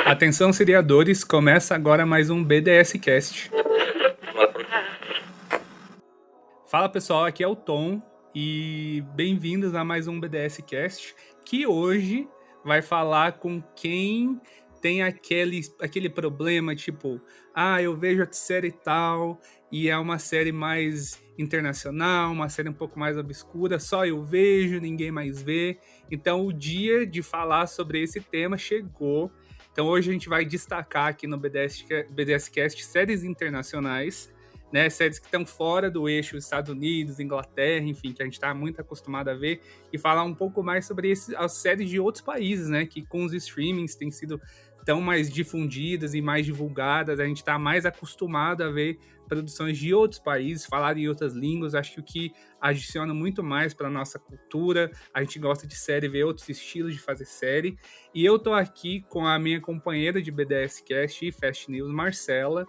Atenção, seriadores, começa agora mais um BDS Cast. Fala pessoal, aqui é o Tom e bem-vindos a mais um BDS Cast, que hoje vai falar com quem tem aquele problema, tipo, eu vejo a série tal e é uma série mais internacional, uma série um pouco mais obscura, só eu vejo, ninguém mais vê. Então o dia de falar sobre esse tema chegou. Então hoje a gente vai destacar aqui no BDS Cast séries internacionais, né, séries que estão fora do eixo Estados Unidos, Inglaterra, enfim, que a gente está muito acostumado a ver, e falar um pouco mais sobre as séries de outros países, né, que com os streamings têm sido tão mais difundidas e mais divulgadas, a gente está mais acostumado a ver produções de outros países, falar em outras línguas. Acho que o que adiciona muito mais para nossa cultura, a gente gosta de série, ver outros estilos de fazer série, e eu tô aqui com a minha companheira de BDS Cast e Fast News, Marcela.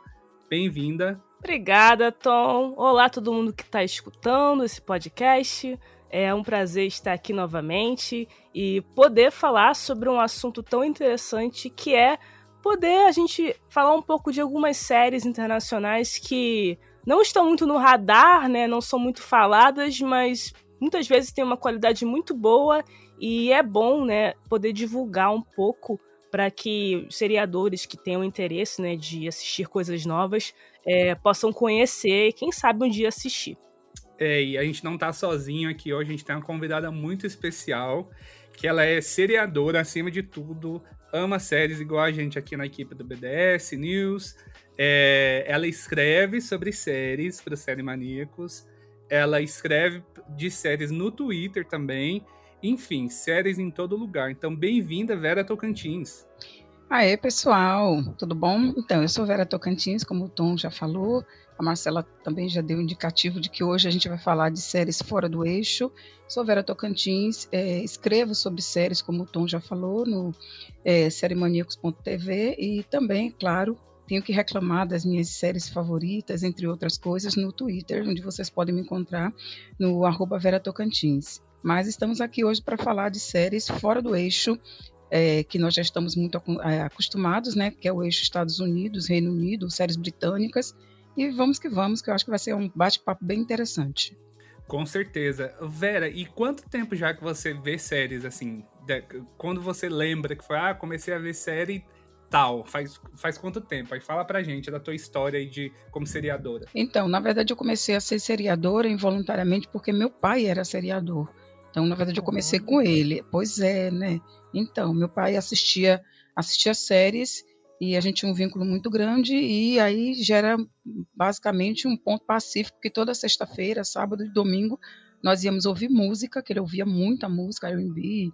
Bem-vinda. Obrigada, Tom. Olá, todo mundo que está escutando esse podcast. É um prazer estar aqui novamente e poder falar sobre um assunto tão interessante que é poder a gente falar um pouco de algumas séries internacionais que não estão muito no radar, né? Não são muito faladas, mas muitas vezes têm uma qualidade muito boa e é bom, né, poder divulgar um pouco para que os seriadores que tenham interesse, né, de assistir coisas novas possam conhecer e quem sabe um dia assistir. E a gente não tá sozinho aqui hoje, a gente tem uma convidada muito especial, que ela é seriadora acima de tudo, ama séries igual a gente aqui na equipe do BDS News. Ela escreve sobre séries para os Série Maníacos, ela escreve de séries no Twitter também, enfim, séries em todo lugar. Então, bem-vinda, Vera Tocantins. Aê, pessoal, tudo bom? Então, eu sou Vera Tocantins, como o Tom já falou, a Marcela também já deu indicativo de que hoje a gente vai falar de séries fora do eixo. Sou Vera Tocantins, escrevo sobre séries, como o Tom já falou, no seriemaníacos.tv e também, claro, tenho que reclamar das minhas séries favoritas, entre outras coisas, no Twitter, onde vocês podem me encontrar no @Vera Tocantins. Mas estamos aqui hoje para falar de séries fora do eixo, que nós já estamos muito acostumados, né, que é o eixo Estados Unidos, Reino Unido, séries britânicas, e vamos, que eu acho que vai ser um bate-papo bem interessante. Com certeza. Vera, e quanto tempo já que você vê séries, assim, quando você lembra que foi, comecei a ver série tal, faz quanto tempo? Aí fala pra gente da tua história aí como seriadora. Então, na verdade, eu comecei a ser seriadora involuntariamente porque meu pai era seriador. Então, na verdade, eu comecei com ele. Pois é, né? Então, meu pai assistia séries e a gente tinha um vínculo muito grande e aí gera basicamente um ponto pacífico que toda sexta-feira, sábado e domingo nós íamos ouvir música, que ele ouvia muita música, R&B,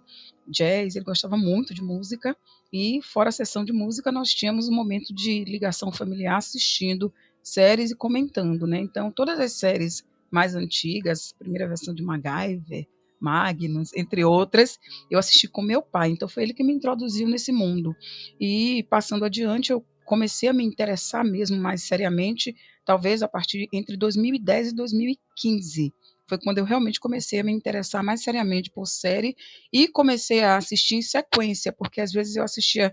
jazz, ele gostava muito de música e fora a sessão de música nós tínhamos um momento de ligação familiar assistindo séries e comentando, né? Então, todas as séries mais antigas, primeira versão de MacGyver, Magnus, entre outras, eu assisti com meu pai, então foi ele que me introduziu nesse mundo. E passando adiante, eu comecei a me interessar mesmo mais seriamente, talvez a partir entre 2010 e 2015. Foi quando eu realmente comecei a me interessar mais seriamente por série e comecei a assistir em sequência, porque às vezes eu assistia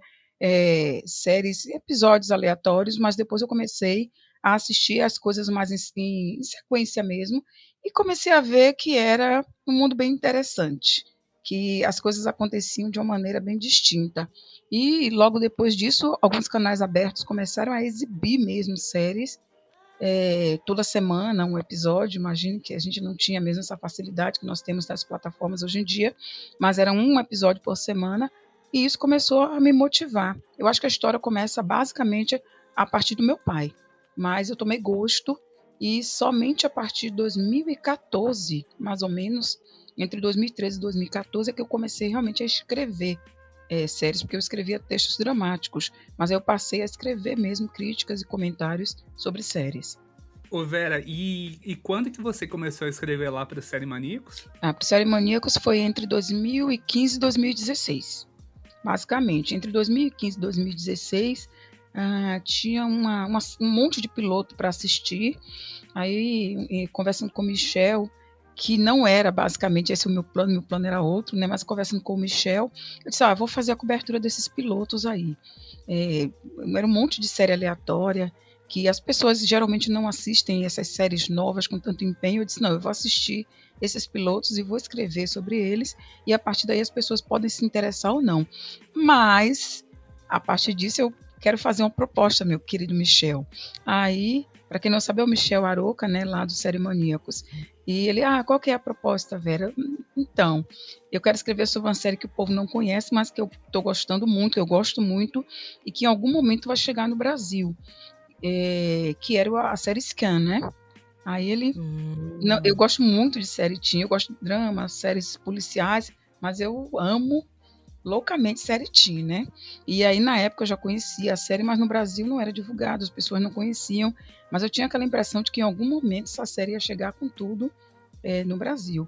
séries, episódios aleatórios, mas depois eu comecei a assistir as coisas mais em sequência mesmo, e comecei a ver que era um mundo bem interessante, que as coisas aconteciam de uma maneira bem distinta. E logo depois disso, alguns canais abertos começaram a exibir mesmo séries, toda semana um episódio. Imagino que a gente não tinha mesmo essa facilidade que nós temos nas plataformas hoje em dia, mas era um episódio por semana, e isso começou a me motivar. Eu acho que a história começa basicamente a partir do meu pai, mas eu tomei gosto e somente a partir de 2014, mais ou menos, entre 2013 e 2014, é que eu comecei realmente a escrever séries, porque eu escrevia textos dramáticos, mas aí eu passei a escrever mesmo críticas e comentários sobre séries. Ô Vera, e quando que você começou a escrever lá para o Série Maníacos? Para o Série Maníacos foi entre 2015 e 2016. Basicamente, entre 2015 e 2016, tinha um monte de piloto para assistir. Aí, conversando com o Michel, que não era basicamente esse o meu plano era outro, né? Mas conversando com o Michel, eu disse, vou fazer a cobertura desses pilotos aí. Era um monte de série aleatória, que as pessoas geralmente não assistem essas séries novas com tanto empenho. Eu disse, não, eu vou assistir esses pilotos e vou escrever sobre eles, e a partir daí as pessoas podem se interessar ou não. Mas, a partir disso, eu quero fazer uma proposta, meu querido Michel. Aí, para quem não sabe, é o Michel Aroca, né, lá do Série Maníacos. E ele, qual que é a proposta, Vera? Então, eu quero escrever sobre uma série que o povo não conhece, mas que eu estou gostando muito, eu gosto muito, e que em algum momento vai chegar no Brasil, que era a série Scan, né? Aí ele... Não, eu gosto muito de série teen, eu gosto de drama, séries policiais, mas eu amo loucamente série teen, né? E aí, na época, eu já conhecia a série, mas no Brasil não era divulgado, as pessoas não conheciam, mas eu tinha aquela impressão de que em algum momento essa série ia chegar com tudo no Brasil.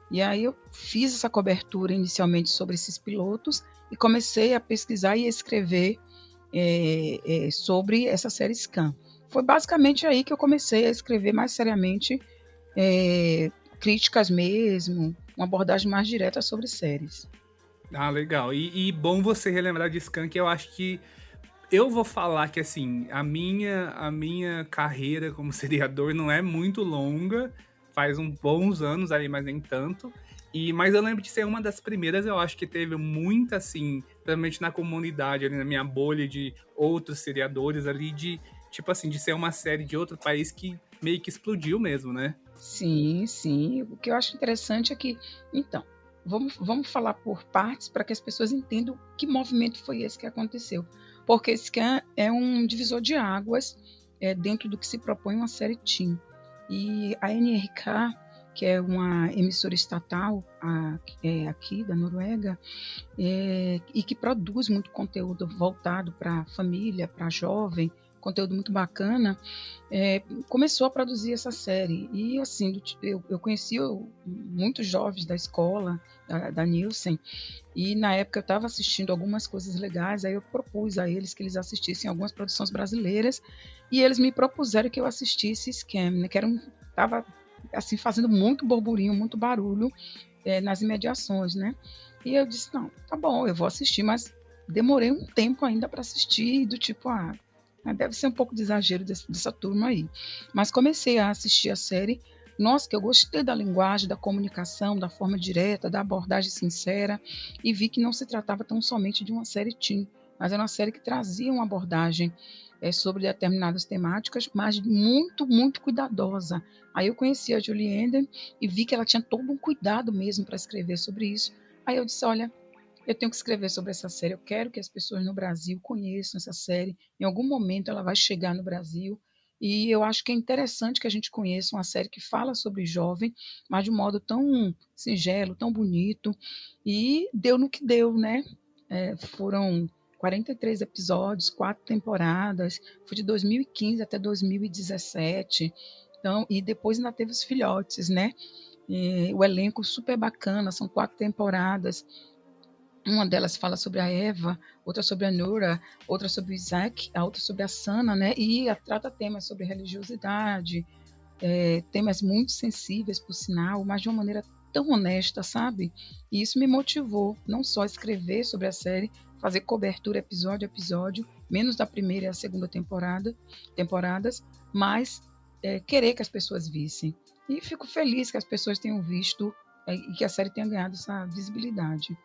E aí eu fiz essa cobertura inicialmente sobre esses pilotos e comecei a pesquisar e escrever sobre essa série Scan. Foi basicamente aí que eu comecei a escrever mais seriamente críticas mesmo, uma abordagem mais direta sobre séries. Legal. E bom você relembrar de Skunk, eu acho que eu vou falar que, assim, a minha carreira como seriador não é muito longa, faz uns bons anos ali, mas nem tanto. Mas eu lembro de ser uma das primeiras, eu acho que teve muita, assim, principalmente na comunidade, ali na minha bolha de outros seriadores ali, de, tipo assim, de ser uma série de outro país que meio que explodiu mesmo, né? Sim, sim. O que eu acho interessante é que, então, vamos falar por partes para que as pessoas entendam que movimento foi esse que aconteceu. Porque Scan é um divisor de águas dentro do que se propõe uma série teen. E a NRK, que é uma emissora estatal aqui da Noruega, e que produz muito conteúdo voltado para a família, para jovem, conteúdo muito bacana, começou a produzir essa série. E assim, eu conheci muitos jovens da escola, da Nielsen, e na época eu estava assistindo algumas coisas legais, aí eu propus a eles que eles assistissem algumas produções brasileiras, e eles me propuseram que eu assistisse Scam, né, que estava assim, fazendo muito burburinho, muito barulho nas imediações, né? E eu disse, não, tá bom, eu vou assistir, mas demorei um tempo ainda para assistir, do tipo, deve ser um pouco de exagero dessa turma aí. Mas comecei a assistir a série. Nossa, que eu gostei da linguagem, da comunicação, da forma direta, da abordagem sincera, e vi que não se tratava tão somente de uma série teen, mas era uma série que trazia uma abordagem sobre determinadas temáticas, mas muito, muito cuidadosa. Aí eu conheci a Julie Ender e vi que ela tinha todo um cuidado mesmo para escrever sobre isso. Aí eu disse, olha, eu tenho que escrever sobre essa série, eu quero que as pessoas no Brasil conheçam essa série, em algum momento ela vai chegar no Brasil, e eu acho que é interessante que a gente conheça uma série que fala sobre jovem, mas de um modo tão singelo, tão bonito, e deu no que deu, né? Foram 43 episódios, 4 temporadas, foi de 2015 até 2017, então, e depois ainda teve os filhotes, né? O elenco super bacana, são 4 temporadas. Uma delas fala sobre a Eva, outra sobre a Nora, outra sobre o Isaac, a outra sobre a Sana, né? E trata temas sobre religiosidade, temas muito sensíveis, por sinal, mas de uma maneira tão honesta, sabe? E isso me motivou não só a escrever sobre a série, fazer cobertura episódio a episódio, menos da primeira e a segunda temporadas, mas querer que as pessoas vissem. E fico feliz que as pessoas tenham visto e que a série tenha ganhado essa visibilidade.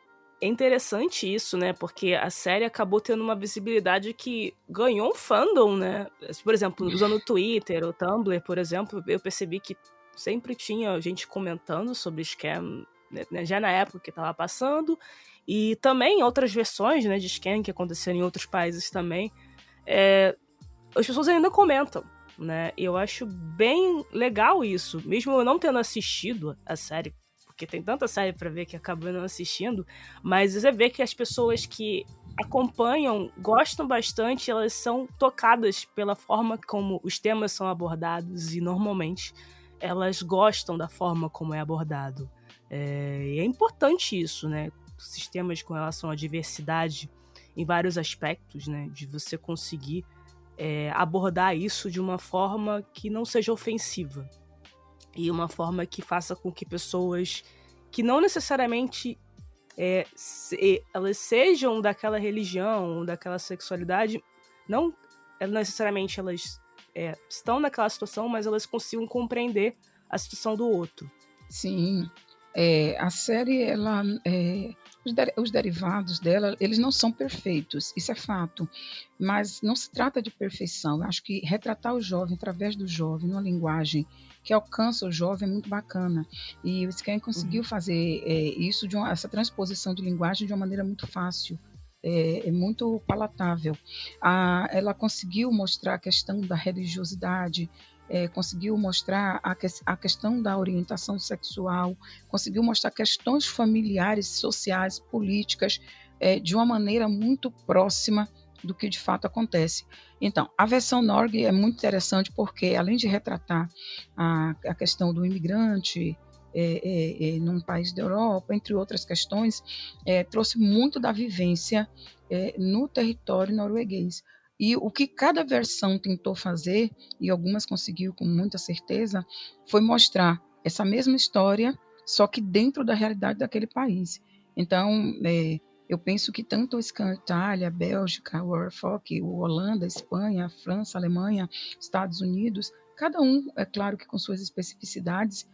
É interessante isso, né? Porque a série acabou tendo uma visibilidade que ganhou um fandom, né? Por exemplo, usando o Twitter, o Tumblr, por exemplo, eu percebi que sempre tinha gente comentando sobre Scam, né? Já na época que estava passando, e também outras versões, né, de Scam que aconteceram em outros países também. As pessoas ainda comentam, né? E eu acho bem legal isso, mesmo eu não tendo assistido a série, porque tem tanta série pra ver que acabo não assistindo, mas você vê que as pessoas que acompanham gostam bastante, elas são tocadas pela forma como os temas são abordados e normalmente elas gostam da forma como é abordado. E é importante isso, né? Sistemas com relação à diversidade em vários aspectos, né? De você conseguir abordar isso de uma forma que não seja ofensiva. e uma forma que faça com que pessoas que não necessariamente elas sejam daquela religião, daquela sexualidade, não necessariamente elas estão naquela situação, mas elas consigam compreender a situação do outro. Sim, a série, ela, os derivados dela, eles não são perfeitos, isso é fato, mas não se trata de perfeição. Eu acho que retratar o jovem através do jovem, numa linguagem que alcança o jovem, é muito bacana. E o Scan conseguiu fazer isso, essa transposição de linguagem de uma maneira muito fácil. É muito palatável. Ela conseguiu mostrar a questão da religiosidade, conseguiu mostrar a questão da orientação sexual, conseguiu mostrar questões familiares, sociais, políticas, de uma maneira muito próxima do que de fato acontece. Então, a versão Norg é muito interessante porque, além de retratar a questão do imigrante num país da Europa, entre outras questões, trouxe muito da vivência no território norueguês. E o que cada versão tentou fazer, e algumas conseguiu com muita certeza, foi mostrar essa mesma história, só que dentro da realidade daquele país. Então, eu penso que tanto a Itália, a Bélgica, o Norfolk, o Holanda, a Espanha, a França, a Alemanha, Estados Unidos, cada um, é claro que com suas especificidades,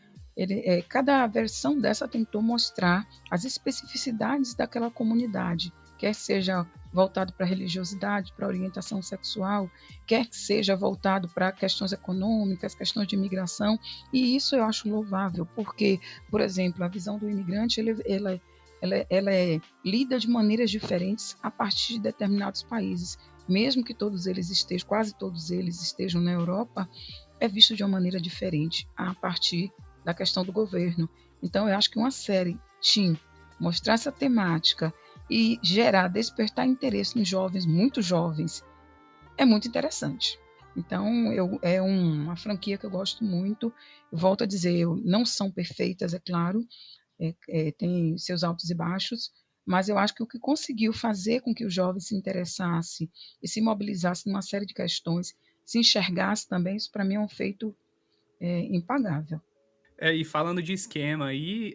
cada versão dessa tentou mostrar as especificidades daquela comunidade, quer seja voltado para a religiosidade, para a orientação sexual, quer que seja voltado para questões econômicas, questões de imigração, e isso eu acho louvável, porque, por exemplo, a visão do imigrante, ela lida de maneiras diferentes a partir de determinados países, mesmo que todos eles estejam, quase todos eles estejam na Europa, é visto de uma maneira diferente a partir da questão do governo. Então, eu acho que uma série teen mostrar essa temática e despertar interesse nos jovens, muito jovens, é muito interessante. Então, é uma franquia que eu gosto muito. Eu volto a dizer, não são perfeitas, é claro, tem seus altos e baixos, mas eu acho que o que conseguiu fazer com que o jovem se interessasse e se mobilizasse numa série de questões, se enxergasse também, isso para mim é um feito impagável. E falando de esquema aí,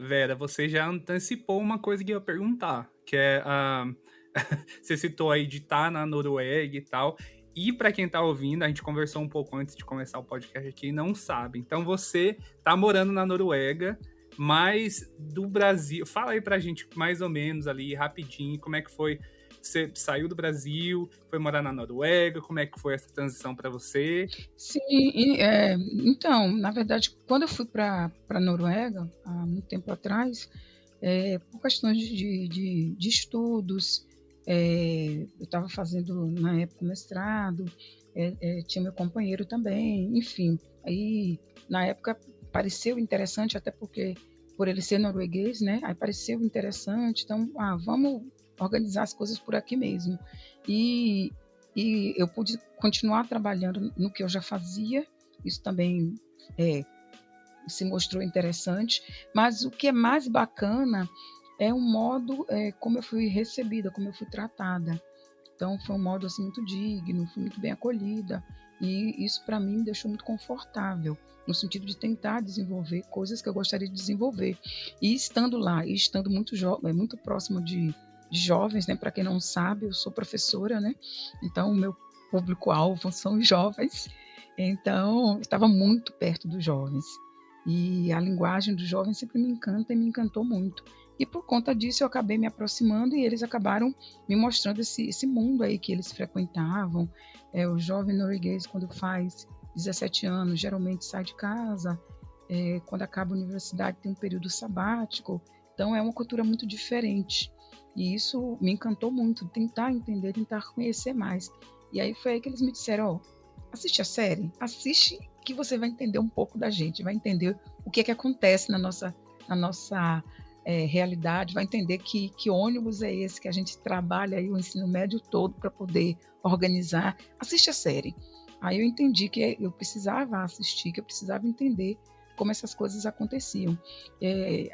Vera, você já antecipou uma coisa que eu ia perguntar, que é você citou aí de estar na Noruega e tal. E para quem tá ouvindo, a gente conversou um pouco antes de começar o podcast aqui e não sabe. Então você tá morando na Noruega, mas do Brasil. Fala aí pra gente mais ou menos ali, rapidinho, como é que foi. Você saiu do Brasil, foi morar na Noruega, como é que foi essa transição para você? Sim, então, na verdade, quando eu fui para a Noruega, há muito tempo atrás, por questões de estudos, eu estava fazendo, na época, mestrado, tinha meu companheiro também, enfim. Aí, na época, pareceu interessante, até porque, por ele ser norueguês, né, aí pareceu interessante, então, vamos organizar as coisas por aqui mesmo. E, e eu pude continuar trabalhando no que eu já fazia, isso também se mostrou interessante, mas o que é mais bacana é o modo como eu fui recebida, como eu fui tratada. Então foi um modo assim muito digno, fui muito bem acolhida e isso para mim me deixou muito confortável no sentido de tentar desenvolver coisas que eu gostaria de desenvolver. E estando lá, e estando muito próximo de jovens, né? Para quem não sabe, eu sou professora, né? Então o meu público-alvo são os jovens. Então eu estava muito perto dos jovens. E a linguagem dos jovens sempre me encanta e me encantou muito. E por conta disso eu acabei me aproximando e eles acabaram me mostrando esse mundo aí que eles frequentavam. O jovem norueguês, quando faz 17 anos, geralmente sai de casa. Quando acaba a universidade, tem um período sabático. Então, é uma cultura muito diferente. E isso me encantou muito, tentar entender, tentar conhecer mais. E aí foi aí que eles me disseram, assiste a série, assiste que você vai entender um pouco da gente, vai entender o que é que acontece na nossa realidade, vai entender que ônibus é esse que a gente trabalha aí o ensino médio todo para poder organizar. Assiste a série. Aí eu entendi que eu precisava assistir, que eu precisava entender como essas coisas aconteciam.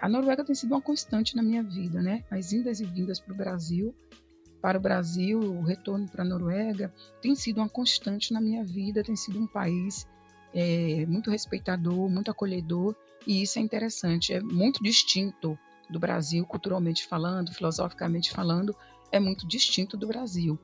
A Noruega tem sido uma constante na minha vida, né? As indas e vindas para o Brasil, o retorno para a Noruega, tem sido uma constante na minha vida, tem sido um país muito respeitador, muito acolhedor, e isso é interessante, é muito distinto do Brasil, culturalmente falando, filosoficamente falando, é muito distinto do Brasil.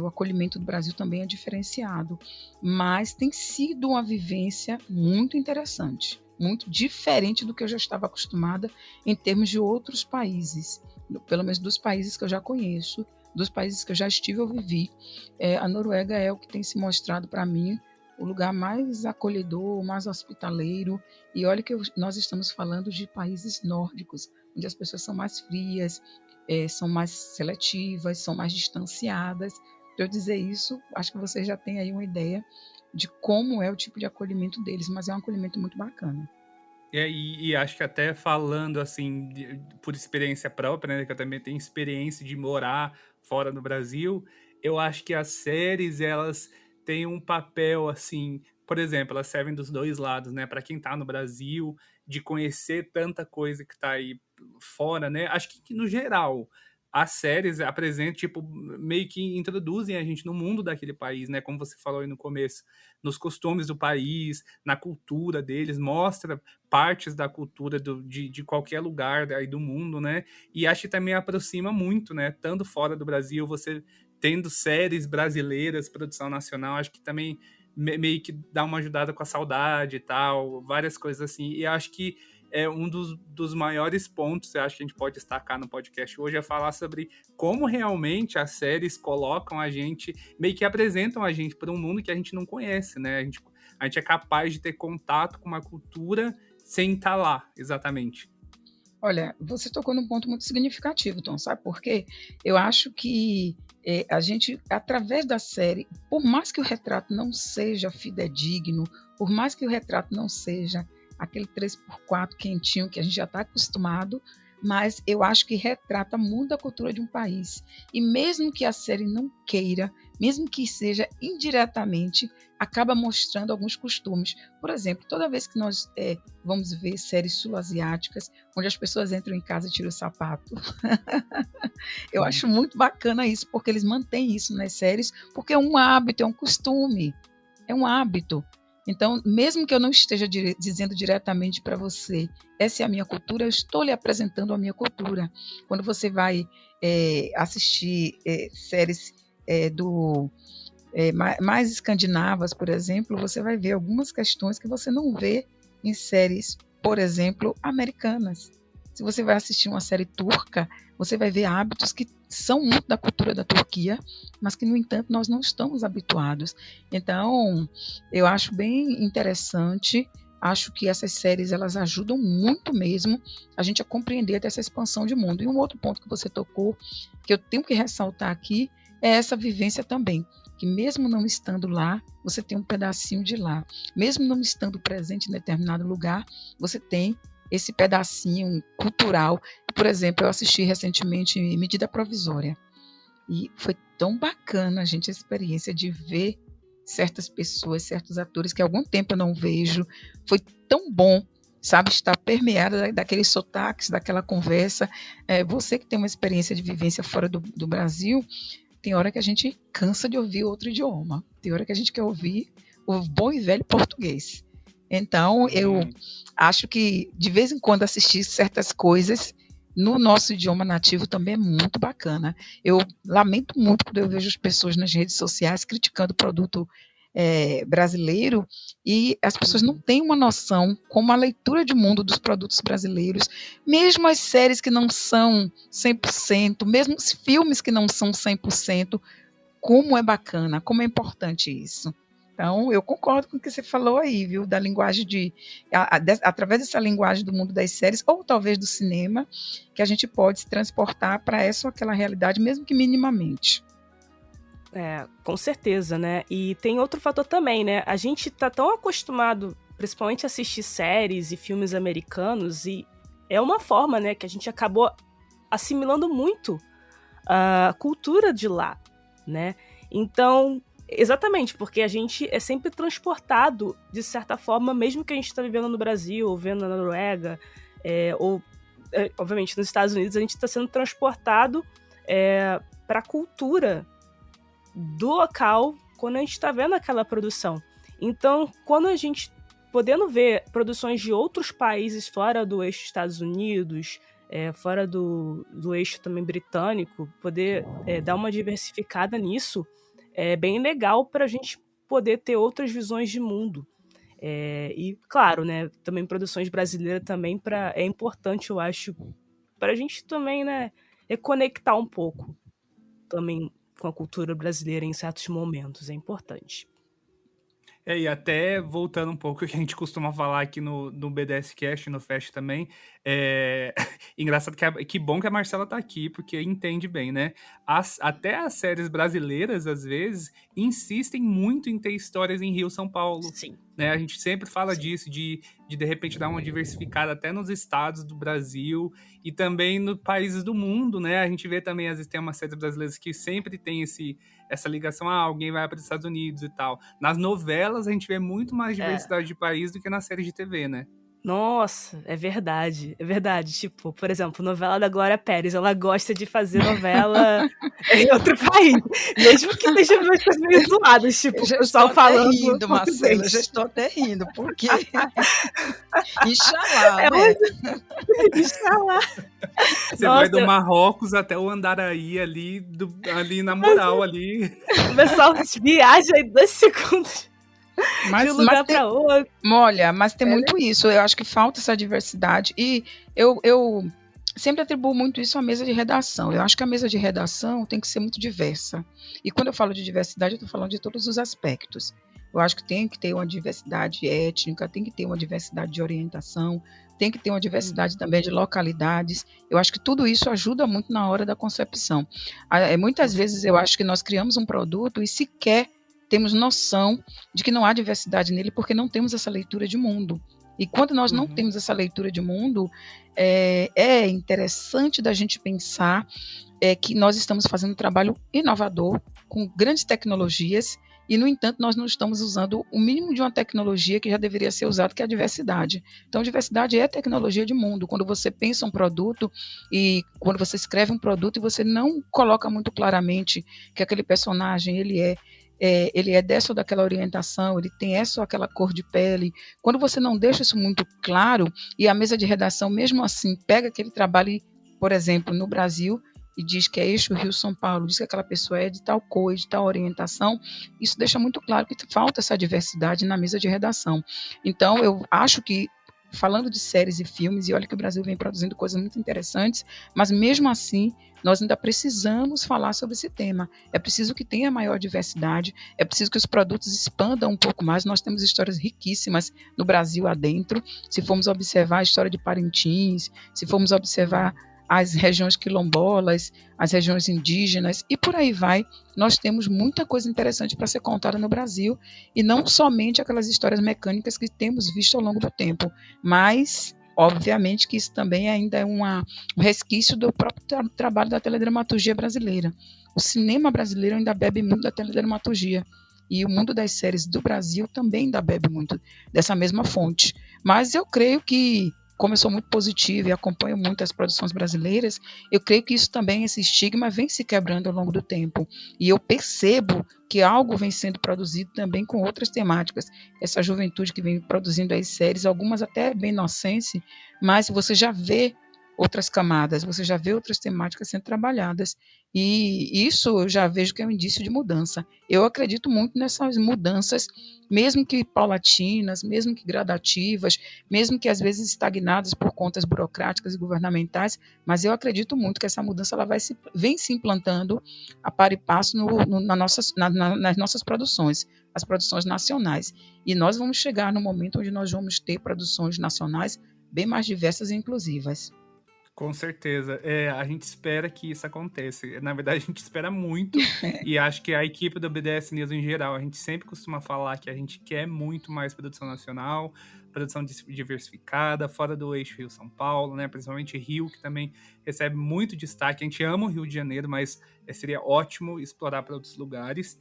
O acolhimento do Brasil também é diferenciado, mas tem sido uma vivência muito interessante, muito diferente do que eu já estava acostumada em termos de outros países, pelo menos dos países que eu já conheço, dos países que eu já estive ou vivi. A Noruega é o que tem se mostrado para mim o lugar mais acolhedor, mais hospitaleiro, e olha que nós estamos falando de países nórdicos, onde as pessoas são mais frias, são mais seletivas, são mais distanciadas. Para eu dizer isso, acho que vocês já têm aí uma ideia de como é o tipo de acolhimento deles, mas é um acolhimento muito bacana. E acho que até falando assim, por experiência própria, né, que eu também tenho experiência de morar fora do Brasil, eu acho que as séries, elas têm um papel assim, por exemplo, elas servem dos dois lados, né, para quem tá no Brasil, de conhecer tanta coisa que tá aí fora, né, acho que no geral, as séries apresentam, tipo, meio que introduzem a gente no mundo daquele país, né, como você falou aí no começo, nos costumes do país, na cultura deles, mostra partes da cultura de qualquer lugar aí do mundo, né? E acho que também aproxima muito, né? Tanto fora do Brasil, você tendo séries brasileiras, produção nacional, acho que também meio que dá uma ajudada com a saudade e tal, várias coisas assim. E acho que é um dos maiores pontos, eu acho que a gente pode destacar no podcast hoje, é falar sobre como realmente as séries colocam a gente, meio que apresentam a gente para um mundo que a gente não conhece, né? A gente é capaz de ter contato com uma cultura sem estar lá, exatamente. Olha, você tocou num ponto muito significativo, Tom, sabe por quê? Eu acho que a gente, através da série, por mais que o retrato não seja fidedigno, por mais que o retrato não seja aquele 3x4 quentinho que a gente já está acostumado, mas eu acho que retrata muito a cultura de um país. E mesmo que a série não queira, mesmo que seja indiretamente, acaba mostrando alguns costumes. Por exemplo, toda vez que nós vamos ver séries sul-asiáticas, onde as pessoas entram em casa e tiram o sapato, eu acho muito bacana isso, porque eles mantêm isso nas séries, porque é um hábito, é um costume, é um hábito. Então, mesmo que eu não esteja dizendo diretamente para você, essa é a minha cultura, eu estou lhe apresentando a minha cultura. Quando você vai assistir séries mais escandinavas, por exemplo, você vai ver algumas questões que você não vê em séries, por exemplo, americanas. Se você vai assistir uma série turca, você vai ver hábitos que são muito da cultura da Turquia, mas que, no entanto, nós não estamos habituados. Então, eu acho bem interessante, acho que essas séries elas ajudam muito mesmo a gente a compreender essa expansão de mundo. E um outro ponto que você tocou, que eu tenho que ressaltar aqui, é essa vivência também, que mesmo não estando lá, você tem um pedacinho de lá. Mesmo não estando presente em determinado lugar, você tem esse pedacinho cultural. Por exemplo, eu assisti recentemente Medida Provisória e foi tão bacana, gente, a experiência de ver certas pessoas, certos atores que há algum tempo eu não vejo. Foi tão bom, sabe, estar permeada daqueles sotaques, daquela conversa. Você que tem uma experiência de vivência fora do Brasil, tem hora que a gente cansa de ouvir outro idioma, tem hora que a gente quer ouvir o bom e velho português. Então, eu acho que, de vez em quando, assistir certas coisas no nosso idioma nativo também é muito bacana. Eu lamento muito quando eu vejo as pessoas nas redes sociais criticando o produto brasileiro e as pessoas não têm uma noção como a leitura de mundo dos produtos brasileiros, mesmo as séries que não são 100%, mesmo os filmes que não são 100%, como é bacana, como é importante isso. Então, eu concordo com o que você falou aí, viu, da linguagem através dessa linguagem do mundo das séries, ou talvez do cinema, que a gente pode se transportar para essa ou aquela realidade, mesmo que minimamente. Com certeza, né? E tem outro fator também, né? A gente tá tão acostumado, principalmente a assistir séries e filmes americanos, e é uma forma, né, que a gente acabou assimilando muito a cultura de lá, né? Então, exatamente, porque a gente é sempre transportado, de certa forma, mesmo que a gente está vivendo no Brasil, ou vendo na Noruega, obviamente nos Estados Unidos, a gente está sendo transportado para a cultura do local quando a gente está vendo aquela produção. Então, quando a gente podendo ver produções de outros países fora do eixo Estados Unidos, fora do eixo também britânico, poder dar uma diversificada nisso, é bem legal para a gente poder ter outras visões de mundo. E, claro, né, também produções brasileiras também é importante, eu acho, para a gente também, né, reconectar um pouco também com a cultura brasileira em certos momentos, é importante. E até voltando um pouco, que a gente costuma falar aqui no BDS Cast, no Fest também, engraçado que bom que a Marcela tá aqui, porque entende bem, né? Até as séries brasileiras, às vezes, insistem muito em ter histórias em Rio, São Paulo. Sim. Né? A gente sempre fala Sim. disso, de repente dar uma diversificada até nos estados do Brasil e também nos países do mundo, né? A gente vê também, às vezes, tem umas séries brasileiras que sempre tem essa ligação, alguém vai para os Estados Unidos e tal. Nas novelas, a gente vê muito mais diversidade de país do que nas séries de TV, né? Nossa, é verdade, é verdade. Tipo, por exemplo, novela da Glória Pérez, ela gosta de fazer novela em outro país, mesmo que esteja umas coisas meio zoadas, tipo, o pessoal falando rindo, Marcela, eu já estou até rindo, porque Inxalá, né? Inxalá. Você vai do Marrocos até o Andaraí ali na moral ali. O pessoal viaja em 2 segundos. De um lugar para outro. Olha, mas tem muito isso. Eu acho que falta essa diversidade. E eu sempre atribuo muito isso à mesa de redação. Eu acho que a mesa de redação tem que ser muito diversa. E quando eu falo de diversidade, eu estou falando de todos os aspectos. Eu acho que tem que ter uma diversidade étnica, tem que ter uma diversidade de orientação, tem que ter uma diversidade também de localidades. Eu acho que tudo isso ajuda muito na hora da concepção. Muitas vezes eu acho que nós criamos um produto e sequer temos noção de que não há diversidade nele porque não temos essa leitura de mundo. E quando nós não temos essa leitura de mundo, é interessante da gente pensar que nós estamos fazendo um trabalho inovador, com grandes tecnologias, e, no entanto, nós não estamos usando o mínimo de uma tecnologia que já deveria ser usada, que é a diversidade. Então, diversidade é tecnologia de mundo. Quando você pensa um produto e quando você escreve um produto e você não coloca muito claramente que aquele personagem, ele é dessa ou daquela orientação, ele tem essa ou aquela cor de pele. Quando você não deixa isso muito claro, e a mesa de redação, mesmo assim, pega aquele trabalho, por exemplo, no Brasil, e diz que é eixo Rio-São Paulo, diz que aquela pessoa é de tal cor, de tal orientação, isso deixa muito claro que falta essa diversidade na mesa de redação. Então, eu acho que, falando de séries e filmes, e olha que o Brasil vem produzindo coisas muito interessantes, mas mesmo assim, nós ainda precisamos falar sobre esse tema. É preciso que tenha maior diversidade, é preciso que os produtos expandam um pouco mais. Nós temos histórias riquíssimas no Brasil adentro. Se formos observar a história de Parintins, se formos observar as regiões quilombolas, as regiões indígenas, e por aí vai, nós temos muita coisa interessante para ser contada no Brasil, e não somente aquelas histórias mecânicas que temos visto ao longo do tempo, mas obviamente que isso também ainda é um resquício do próprio trabalho da teledramaturgia brasileira. O cinema brasileiro ainda bebe muito da teledramaturgia, e o mundo das séries do Brasil também ainda bebe muito dessa mesma fonte. Mas eu creio que, como eu sou muito positiva e acompanho muito as produções brasileiras, eu creio que isso também, esse estigma, vem se quebrando ao longo do tempo. E eu percebo que algo vem sendo produzido também com outras temáticas. Essa juventude que vem produzindo as séries, algumas até bem inocentes, mas você já vê outras camadas, você já vê outras temáticas sendo trabalhadas. E isso eu já vejo que é um indício de mudança. Eu acredito muito nessas mudanças, mesmo que paulatinas, mesmo que gradativas, mesmo que às vezes estagnadas por contas burocráticas e governamentais, mas eu acredito muito que essa mudança ela vem se implantando a par e passo nas nossas produções, as produções nacionais. E nós vamos chegar no momento onde nós vamos ter produções nacionais bem mais diversas e inclusivas. Com certeza. A gente espera que isso aconteça. Na verdade, a gente espera muito. E acho que a equipe do BDS News em geral, a gente sempre costuma falar que a gente quer muito mais produção nacional, produção diversificada, fora do eixo Rio-São Paulo, né? Principalmente Rio, que também recebe muito destaque. A gente ama o Rio de Janeiro, mas seria ótimo explorar para outros lugares.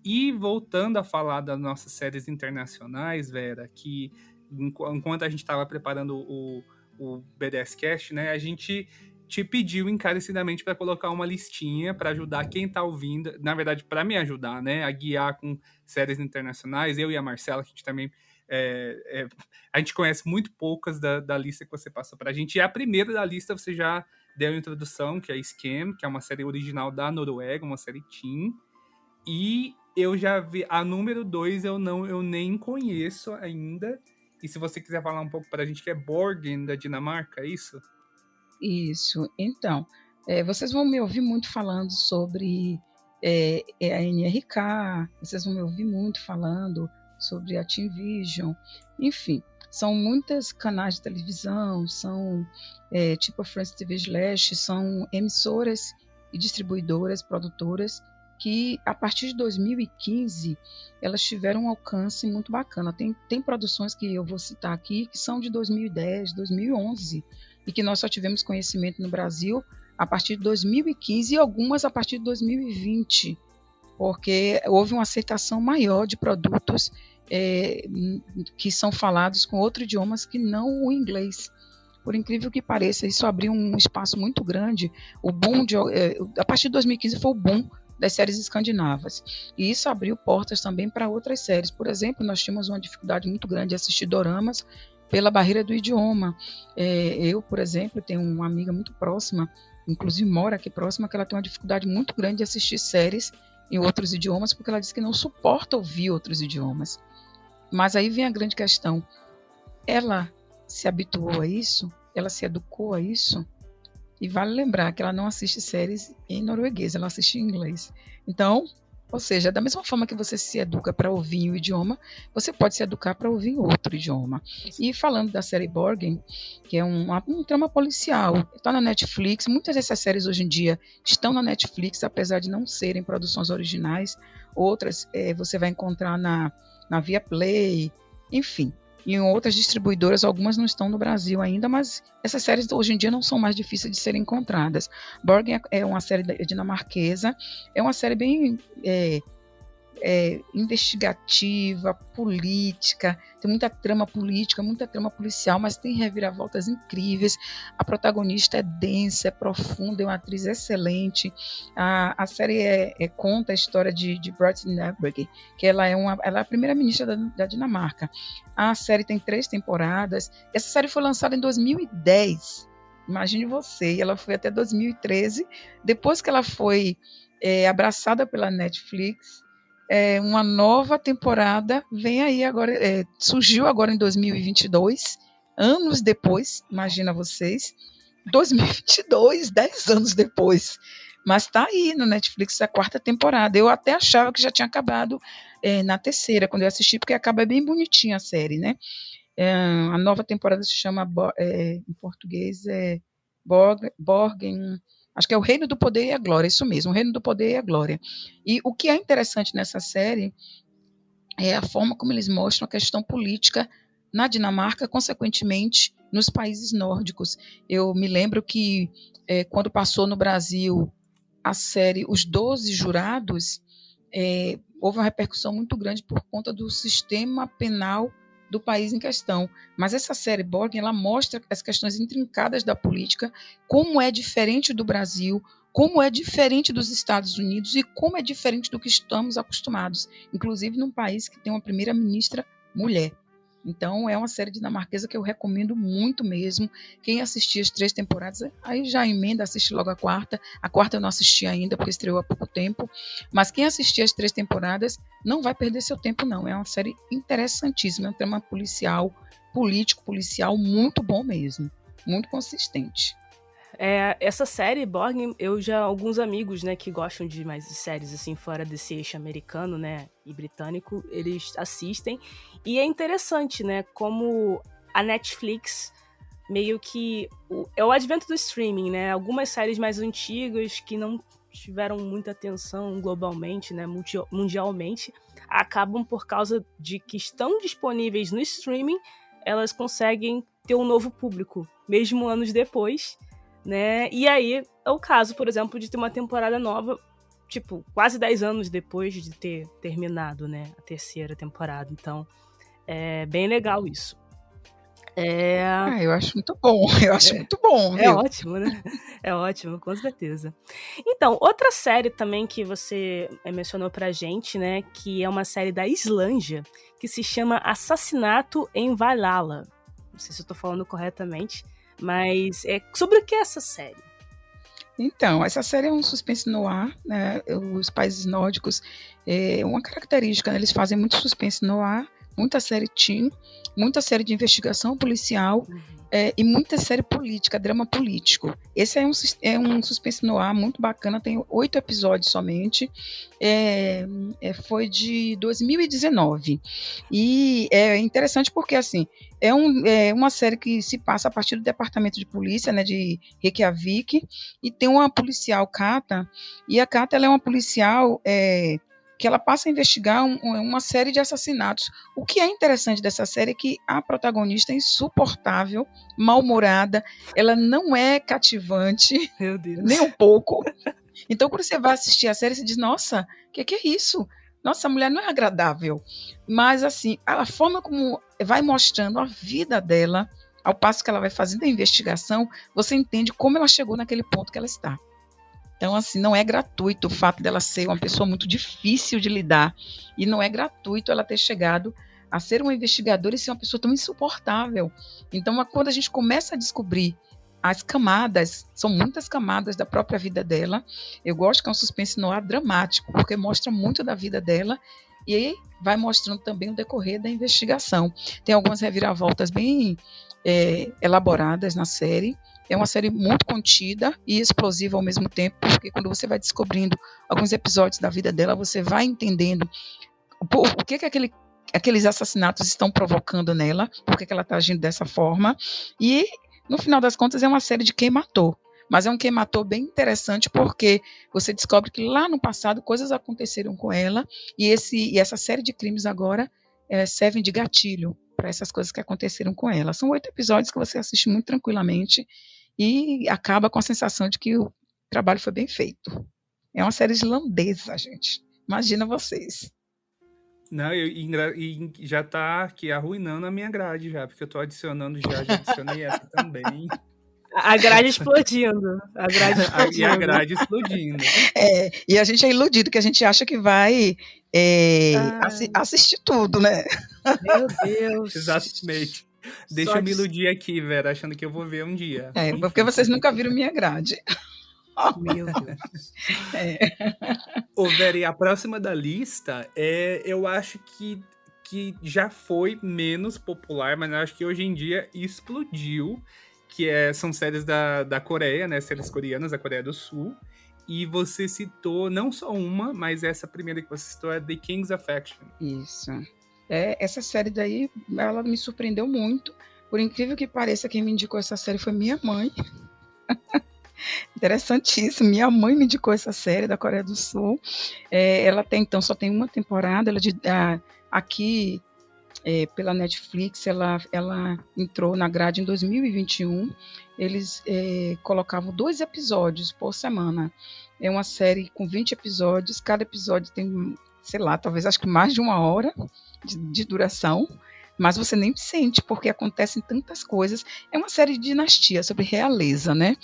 E voltando a falar das nossas séries internacionais, Vera, que enquanto a gente estava preparando o BDS Cast, né? A gente te pediu encarecidamente para colocar uma listinha para ajudar quem tá ouvindo, na verdade, para me ajudar, né, a guiar com séries internacionais. Eu e a Marcela, que a gente também a gente conhece muito poucas da lista que você passou pra gente. E a primeira da lista você já deu a introdução, que é Scam, que é uma série original da Noruega, uma série teen. E eu já vi a número 2, eu nem conheço ainda. E se você quiser falar um pouco pra gente, que é Borgen, da Dinamarca, é isso? Isso. Então, vocês vão me ouvir muito falando sobre a NRK, vocês vão me ouvir muito falando sobre a Team Vision, enfim, são muitos canais de televisão, são tipo a France TV Slash, são emissoras e distribuidoras, produtoras, que a partir de 2015 elas tiveram um alcance muito bacana. Tem produções que eu vou citar aqui que são de 2010, 2011, e que nós só tivemos conhecimento no Brasil a partir de 2015 e algumas a partir de 2020, porque houve uma aceitação maior de produtos que são falados com outros idiomas que não o inglês. Por incrível que pareça, isso abriu um espaço muito grande. O boom a partir de 2015 foi o boom das séries escandinavas. E isso abriu portas também para outras séries. Por exemplo, nós tínhamos uma dificuldade muito grande de assistir doramas pela barreira do idioma. Eu, por exemplo, tenho uma amiga muito próxima, inclusive mora aqui próxima, que ela tem uma dificuldade muito grande de assistir séries em outros idiomas, porque ela diz que não suporta ouvir outros idiomas. Mas aí vem a grande questão. Ela se habituou a isso? Ela se educou a isso? E vale lembrar que ela não assiste séries em norueguês, ela assiste em inglês. Então, ou seja, da mesma forma que você se educa para ouvir em um idioma, você pode se educar para ouvir em outro idioma. E falando da série Borgen, que é um trama policial, está na Netflix. Muitas dessas séries hoje em dia estão na Netflix, apesar de não serem produções originais. Outras você vai encontrar na Viaplay, enfim. Em outras distribuidoras, algumas não estão no Brasil ainda, mas essas séries hoje em dia não são mais difíceis de serem encontradas. Borgen é uma série dinamarquesa, é uma série bem investigativa, política, tem muita trama política, muita trama policial, mas tem reviravoltas incríveis. A protagonista é densa, é profunda, é uma atriz excelente. A série conta a história de Britt Nyberg, que ela é a primeira-ministra da Dinamarca. A série tem 3 temporadas. Essa série foi lançada em 2010. Imagine você, e ela foi até 2013. Depois que ela foi abraçada pela Netflix, uma nova temporada vem aí agora, surgiu agora em 2022, anos depois, imagina vocês, 2022, 10 anos depois, mas está aí no Netflix a 4ª temporada. Eu até achava que já tinha acabado na 3ª, quando eu assisti, porque acaba bem bonitinha a série, né? A nova temporada se chama, em português, Borgen, acho que é o Reino do Poder e a Glória, isso mesmo, o Reino do Poder e a Glória. E o que é interessante nessa série é a forma como eles mostram a questão política na Dinamarca, consequentemente, nos países nórdicos. Eu me lembro que, quando passou no Brasil a série Os 12 Jurados, houve uma repercussão muito grande por conta do sistema penal do país em questão. Mas essa série Borgen, ela mostra as questões intrincadas da política, como é diferente do Brasil, como é diferente dos Estados Unidos e como é diferente do que estamos acostumados, inclusive num país que tem uma primeira-ministra mulher. Então, é uma série dinamarquesa que eu recomendo muito mesmo. Quem assistir as 3 temporadas, aí já emenda, assiste logo a 4ª. A 4ª eu não assisti ainda, porque estreou há pouco tempo. Mas quem assistir as 3 temporadas não vai perder seu tempo, não. É uma série interessantíssima. É um tema policial, político-policial, muito bom mesmo. Muito consistente. Essa série, Borgen, alguns amigos, né, que gostam de mais de séries assim fora desse eixo americano, né, e britânico, eles assistem. E é interessante, né, como a Netflix meio que é o advento do streaming, né? Algumas séries mais antigas que não tiveram muita atenção globalmente, né, mundialmente, acabam por causa de que estão disponíveis no streaming, elas conseguem ter um novo público, mesmo anos depois. Né? E aí é o caso, por exemplo, de ter uma temporada nova, tipo, quase 10 anos depois de ter terminado, né, a 3ª temporada. Então, é bem legal isso. Eu acho muito bom, eu acho muito bom, É viu? ótimo, né? É ótimo, com certeza. Então, outra série também que você mencionou pra gente, né, que é uma série da Islândia, que se chama Assassinato em Valhalla. Não sei se eu tô falando corretamente, mas sobre o que é essa série? Então, essa série é um suspense no ar, né? Os países nórdicos, uma característica, né? Eles fazem muito suspense no ar, muita série teen, muita série de investigação policial e muita série política, drama político. Esse é um suspense no ar muito bacana, tem 8 episódios somente, foi de 2019. E é interessante porque, assim, é uma série que se passa a partir do departamento de polícia, né, de Reykjavik, e tem uma policial, Kata, e a Kata ela é uma policial que ela passa a investigar uma série de assassinatos. O que é interessante dessa série é que a protagonista é insuportável, mal-humorada, ela não é cativante, Meu Deus. nem um pouco. Então, quando você vai assistir a série, você diz, nossa, o que é isso? Nossa, a mulher não é agradável. Mas, assim, a forma como vai mostrando a vida dela, ao passo que ela vai fazendo a investigação, você entende como ela chegou naquele ponto que ela está. Então, assim, não é gratuito o fato dela ser uma pessoa muito difícil de lidar. E não é gratuito ela ter chegado a ser uma investigadora e ser uma pessoa tão insuportável. Então, quando a gente começa a descobrir as camadas, são muitas camadas da própria vida dela. Eu gosto que é um suspense no ar dramático, porque mostra muito da vida dela e vai mostrando também o decorrer da investigação. Tem algumas reviravoltas bem elaboradas na série. É uma série muito contida e explosiva ao mesmo tempo, porque quando você vai descobrindo alguns episódios da vida dela, você vai entendendo o que aqueles assassinatos estão provocando nela, por que ela está agindo dessa forma. E, no final das contas, é uma série de quem matou. Mas é um quem matou bem interessante, porque você descobre que lá no passado coisas aconteceram com ela, e essa série de crimes agora servem de gatilho para essas coisas que aconteceram com ela. São 8 episódios que você assiste muito tranquilamente, e acaba com a sensação de que o trabalho foi bem feito. É uma série islandesa, gente. Imagina vocês. Não, e já tá aqui arruinando a minha grade já, porque eu tô adicionando já adicionei essa também. A grade explodindo. E a grade explodindo. E a gente é iludido, que a gente acha que vai assistir tudo, né? Meu Deus. Exatamente. Deixa eu me iludir aqui, Vera, achando que eu vou ver um dia. Porque vocês nunca viram minha grade. Meu Deus. Ô, Vera, e a próxima da lista eu acho que já foi menos popular, mas eu acho que hoje em dia explodiu, que são séries da Coreia, né? Séries coreanas da Coreia do Sul. E você citou não só uma, mas essa primeira que você citou é The King's Affection. Isso. Essa série daí, ela me surpreendeu muito. Por incrível que pareça, quem me indicou essa série foi minha mãe. Interessantíssimo. Minha mãe me indicou essa série da Coreia do Sul. Ela só tem uma temporada. Aqui, pela Netflix, ela entrou na grade em 2021. Eles colocavam 2 episódios por semana. É uma série com 20 episódios. Cada episódio tem, sei lá, talvez acho que mais de 1 hora de duração. Mas você nem sente, porque acontecem tantas coisas. É uma série de dinastia, sobre realeza, né?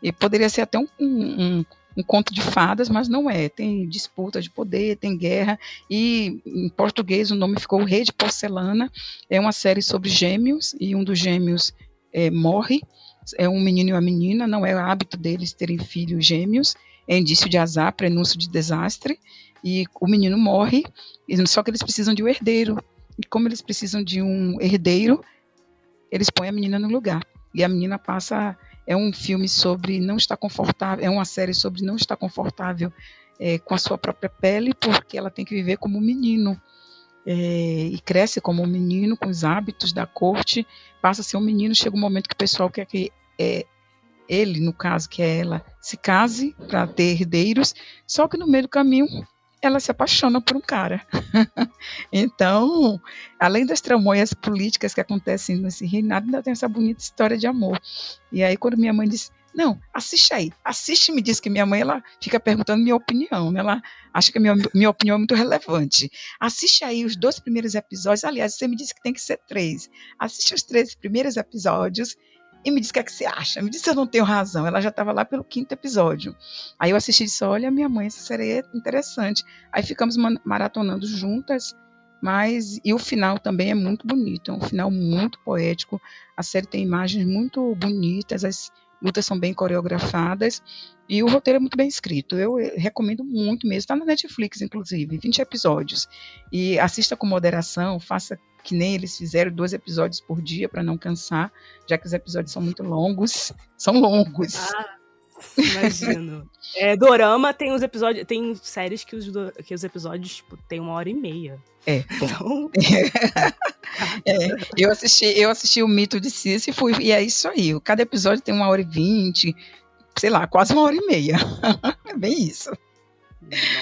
E poderia ser até um conto de fadas, mas não é. Tem disputa de poder, tem guerra, e em português o nome ficou O Rei de Porcelana. É uma série sobre gêmeos, e um dos gêmeos morre. É um menino e uma menina, não é o hábito deles terem filhos gêmeos, é indício de azar, prenúncio de desastre, e o menino morre, só que eles precisam de um herdeiro. E como eles precisam de um herdeiro, eles põem a menina no lugar. E a menina passa... É um filme sobre não estar confortável, é uma série sobre não estar confortável com a sua própria pele, porque ela tem que viver como um menino. E cresce como um menino, com os hábitos da corte, passa a ser um menino, chega um momento que o pessoal quer que ele, no caso, que é ela, se case para ter herdeiros, só que no meio do caminho ela se apaixona por um cara. Então, além das tramóias políticas que acontecem nesse reinado, ainda tem essa bonita história de amor. E aí, quando minha mãe disse, Não, assiste aí. Assiste e me diz que minha mãe, ela fica perguntando minha opinião, né? Ela acha que a minha opinião é muito relevante. Assiste aí os 2 primeiros episódios. Aliás, você me disse que tem que ser 3. Assiste os 3 primeiros episódios e me diz o que é que você acha. Me diz se eu não tenho razão. Ela já estava lá pelo 5º episódio. Aí eu assisti e disse, olha, minha mãe, essa série é interessante. Aí ficamos maratonando juntas, e o final também é muito bonito, é um final muito poético. A série tem imagens muito bonitas, as lutas são bem coreografadas e o roteiro é muito bem escrito. Eu recomendo muito mesmo. Está na Netflix, inclusive, 20 episódios. E assista com moderação, faça que nem eles fizeram, 2 episódios por dia para não cansar, já que os episódios são muito longos. São longos. Imagino. Dorama tem séries que os episódios tipo, tem 1h30. Então... eu assisti o Mito de Sísifo e é isso aí. Cada episódio tem 1h20, sei lá, quase 1h30. É bem isso.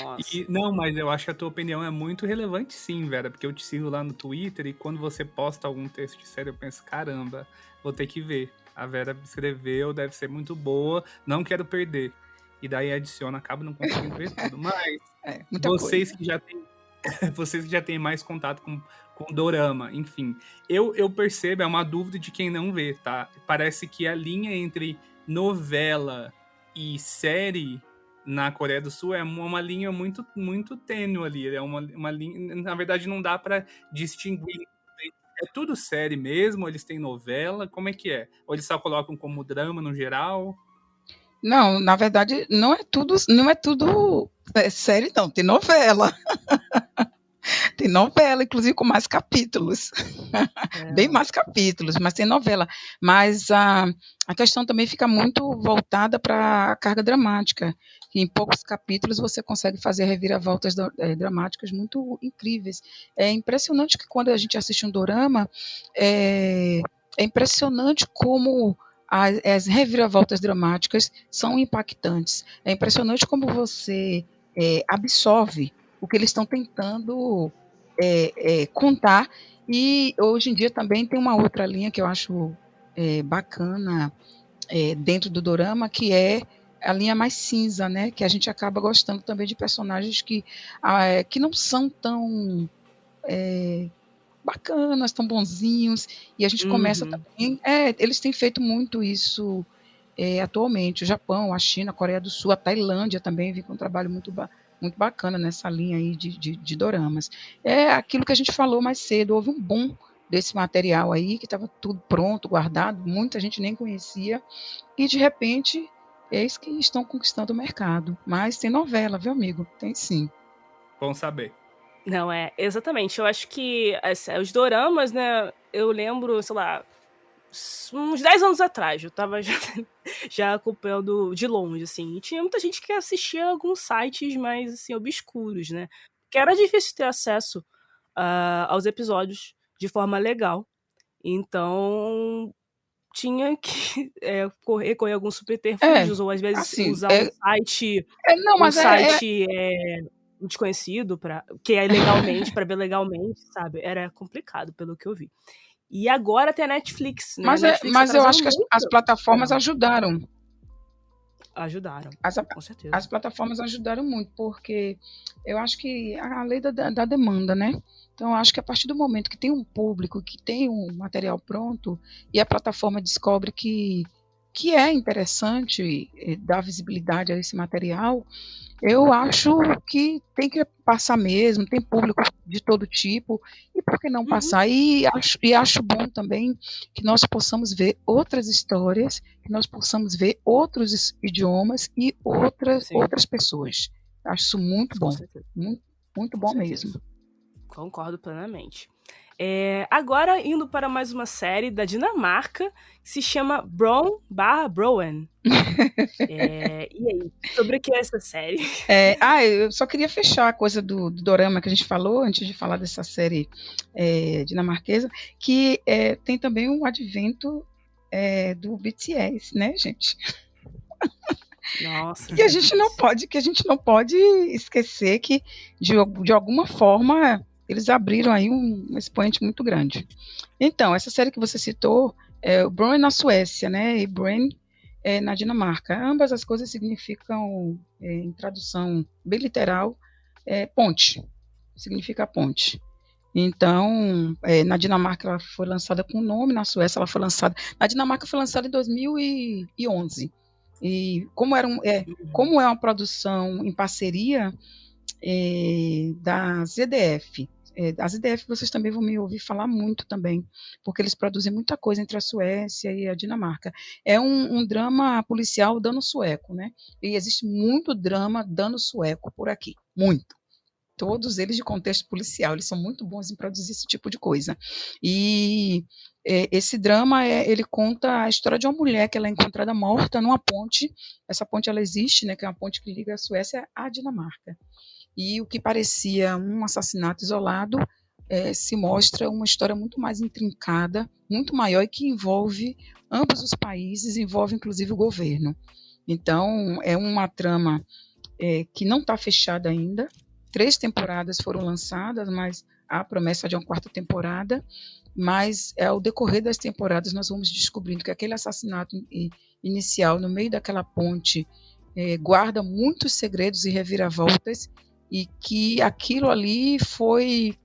Nossa. Não, mas eu acho que a tua opinião é muito relevante sim, Vera, porque eu te sigo lá no Twitter e quando você posta algum texto de série eu penso, caramba, vou ter que ver. A Vera escreveu, deve ser muito boa, não quero perder. E daí adiciona, acaba não conseguindo ver tudo. Mas vocês que já têm mais contato com dorama, enfim. Eu percebo, é uma dúvida de quem não vê, tá? Parece que a linha entre novela e série na Coreia do Sul é uma linha muito, muito tênue ali. É uma linha, na verdade, não dá para distinguir. É tudo série mesmo? Eles têm novela? Como é que é? Ou eles só colocam como drama no geral? Não, na verdade, não é tudo série, não. Tem novela. Tem novela, inclusive com mais capítulos. Bem mais capítulos, mas tem novela. Mas a questão também fica muito voltada para a carga dramática. Em poucos capítulos você consegue fazer reviravoltas dramáticas muito incríveis. É impressionante que quando a gente assiste um dorama, é impressionante como as reviravoltas dramáticas são impactantes. É impressionante como você absorve o que eles estão tentando contar. E hoje em dia também tem uma outra linha que eu acho bacana dentro do dorama, que é a linha mais cinza, né? Que a gente acaba gostando também de personagens que não são tão bacanas, tão bonzinhos, e a gente começa também... eles têm feito muito isso atualmente, o Japão, a China, a Coreia do Sul, a Tailândia também vem com um trabalho muito bacana nessa linha aí de doramas. É aquilo que a gente falou mais cedo, houve um boom desse material aí, que estava tudo pronto, guardado, muita gente nem conhecia, e de repente, eis que estão conquistando o mercado. Mas tem novela, viu, amigo? Tem sim. Bom saber. Não, exatamente. Eu acho que os doramas, né, eu lembro, sei lá, uns 10 anos atrás, eu tava já acompanhando de longe, assim, e tinha muita gente que assistia alguns sites mais, assim, obscuros, né, que era difícil ter acesso aos episódios de forma legal, então tinha que recorrer a alguns subterfúgios, ou às vezes assim, usar um site desconhecido, que é legalmente, para ver legalmente, sabe, era complicado, pelo que eu vi. E agora tem a Netflix, né? Mas eu acho que as plataformas ajudaram. Ajudaram, com certeza. As plataformas ajudaram muito, porque eu acho que a lei da demanda, né? Então, eu acho que a partir do momento que tem um público, que tem um material pronto, e a plataforma descobre que é interessante dar visibilidade a esse material, eu acho que tem que passar mesmo, tem público de todo tipo, e por que não passar? E acho bom também que nós possamos ver outras histórias, que nós possamos ver outros idiomas e outras pessoas. Acho isso muito bom, muito bom mesmo. Concordo plenamente. Agora, indo para mais uma série da Dinamarca, que se chama Broen. E aí, sobre o que é essa série? Eu só queria fechar a coisa do dorama que a gente falou, antes de falar dessa série dinamarquesa, que tem também um advento do BTS, né, gente? Nossa. Que a gente não pode esquecer que, de alguma forma, eles abriram aí um expoente muito grande. Então, essa série que você citou é o Broen na Suécia, né? E Broen na Dinamarca. Ambas as coisas significam, em tradução bem literal, ponte. Significa ponte. Então, na Dinamarca ela foi lançada com o nome, na Suécia ela foi lançada... Na Dinamarca foi lançada em 2011. E como é uma produção em parceria da ZDF. A ZDF vocês também vão me ouvir falar muito também, porque eles produzem muita coisa entre a Suécia e a Dinamarca. É um drama policial dano sueco, né? E existe muito drama dano sueco por aqui, muito. Todos eles de contexto policial, eles são muito bons em produzir esse tipo de coisa. E esse drama, ele conta a história de uma mulher que ela é encontrada morta numa ponte. Essa ponte ela existe, né, que é uma ponte que liga a Suécia à Dinamarca. E o que parecia um assassinato isolado se mostra uma história muito mais intrincada, muito maior e que envolve ambos os países, envolve inclusive o governo. Então, é uma trama que não está fechada ainda. 3 temporadas foram lançadas, mas há a promessa de uma 4ª temporada. Mas ao decorrer das temporadas nós vamos descobrindo que aquele assassinato inicial no meio daquela ponte guarda muitos segredos e reviravoltas, e que aquilo ali foi